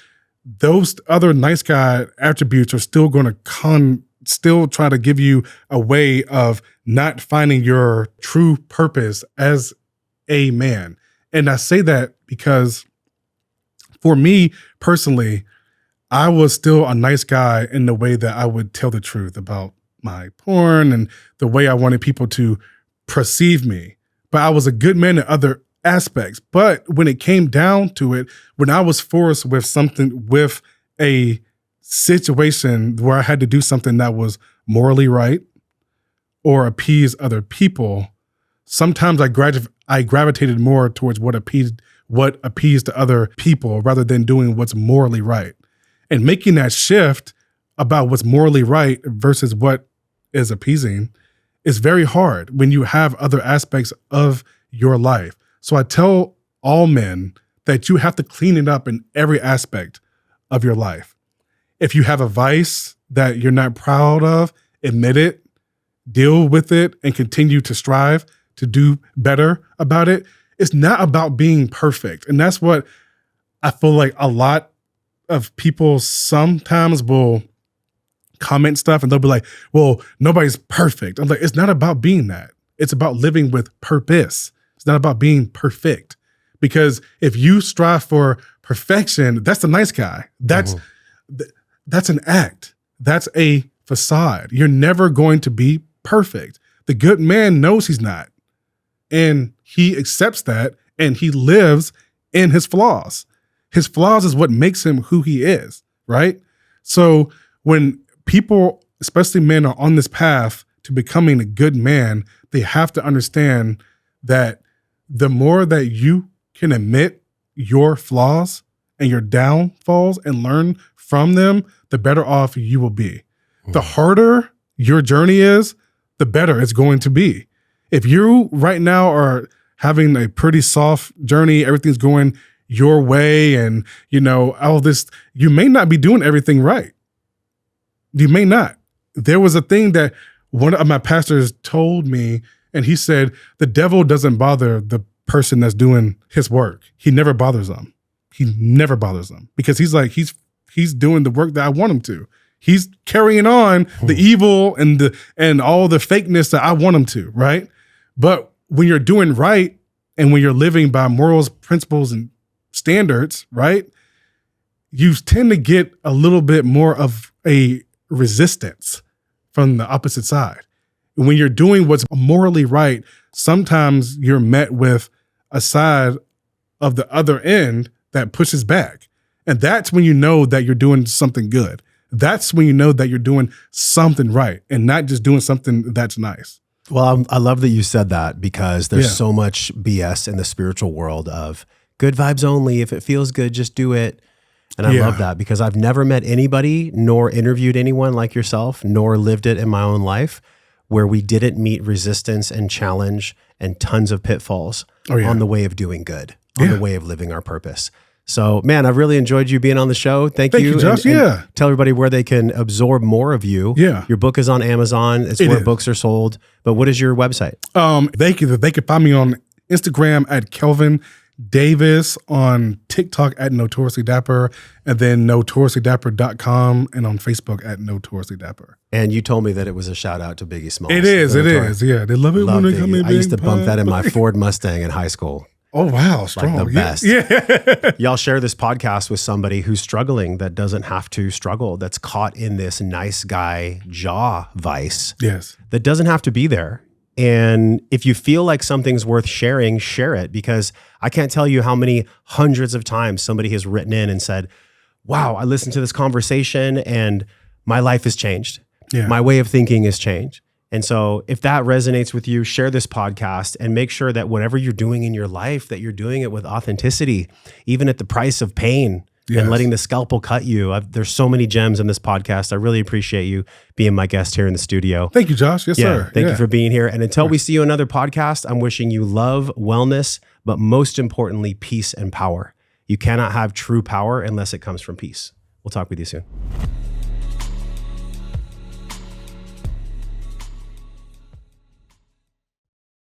those other nice guy attributes are still going to still try to give you a way of not finding your true purpose as a man. And I say that because for me personally, I was still a nice guy in the way that I would tell the truth about my porn and the way I wanted people to perceive me. But I was a good man in other aspects. But when it came down to it, when I was forced with a situation where I had to do something that was morally right or appease other people, sometimes I gravitated more towards what appeased to other people rather than doing what's morally right. And making that shift about what's morally right versus what is appeasing is very hard when you have other aspects of your life. So I tell all men that you have to clean it up in every aspect of your life. If you have a vice that you're not proud of, admit it, deal with it, and continue to strive to do better about it. It's not about being perfect. And that's what I feel like a lot of people sometimes will comment stuff and they'll be like, well, nobody's perfect. I'm like, it's not about being that. It's about living with purpose. It's not about being perfect. Because if you strive for perfection, that's the nice guy. That's an act. That's a facade. You're never going to be perfect. The good man knows he's not. And he accepts that, and he lives in his flaws. His flaws is what makes him who he is, right? So when people, especially men, are on this path to becoming a good man, they have to understand that the more that you can admit your flaws and your downfalls and learn from them, the better off you will be. The harder your journey is, the better it's going to be. If you right now are having a pretty soft journey, everything's going your way, and all this, you may not be doing everything right. You may not. There was a thing that one of my pastors told me, and he said, the devil doesn't bother the person that's doing his work. He never bothers them. He never bothers them because he's like, he's doing the work that I want him to. He's carrying on the evil and all the fakeness that I want him to, right? But when you're doing right and when you're living by morals, principles, and standards, right, you tend to get a little bit more of a resistance from the opposite side. When you're doing what's morally right, sometimes you're met with a side of the other end that pushes back. And that's when you know that you're doing something good. That's when you know that you're doing something right and not just doing something that's nice. Well, I love that you said that because there's so much BS in the spiritual world of good vibes only. If it feels good, just do it. And I love that because I've never met anybody nor interviewed anyone like yourself, nor lived it in my own life where we didn't meet resistance and challenge and tons of pitfalls on the way of doing good, on the way of living our purpose. So, man, I've really enjoyed you being on the show. Thank you, Josh. And tell everybody where they can absorb more of you. Your book is on Amazon. It's where books are sold. But what is your website? They can find me on Instagram at Kelvin Davis, on TikTok at Notoriously Dapper, and then notoriously-dapper.com, and on Facebook at Notoriously Dapper. And you told me that it was a shout out to Biggie Smalls. It is. Yeah, they love it when they come in. I used to bump that in my Ford Mustang in high school. Oh, wow. Strong. Like the best. Yeah. Y'all share this podcast with somebody who's struggling that doesn't have to struggle, that's caught in this nice guy jaw vice. Yes. That doesn't have to be there. And if you feel like something's worth sharing, share it, because I can't tell you how many hundreds of times somebody has written in and said, wow, I listened to this conversation and my life has changed. Yeah. My way of thinking has changed. And so if that resonates with you, share this podcast and make sure that whatever you're doing in your life, that you're doing it with authenticity, even at the price of pain and letting the scalpel cut you. There's so many gems in this podcast. I really appreciate you being my guest here in the studio. Thank you, Josh. Yes, sir. Thank you for being here. And until we see you another podcast, I'm wishing you love, wellness, but most importantly, peace and power. You cannot have true power unless it comes from peace. We'll talk with you soon.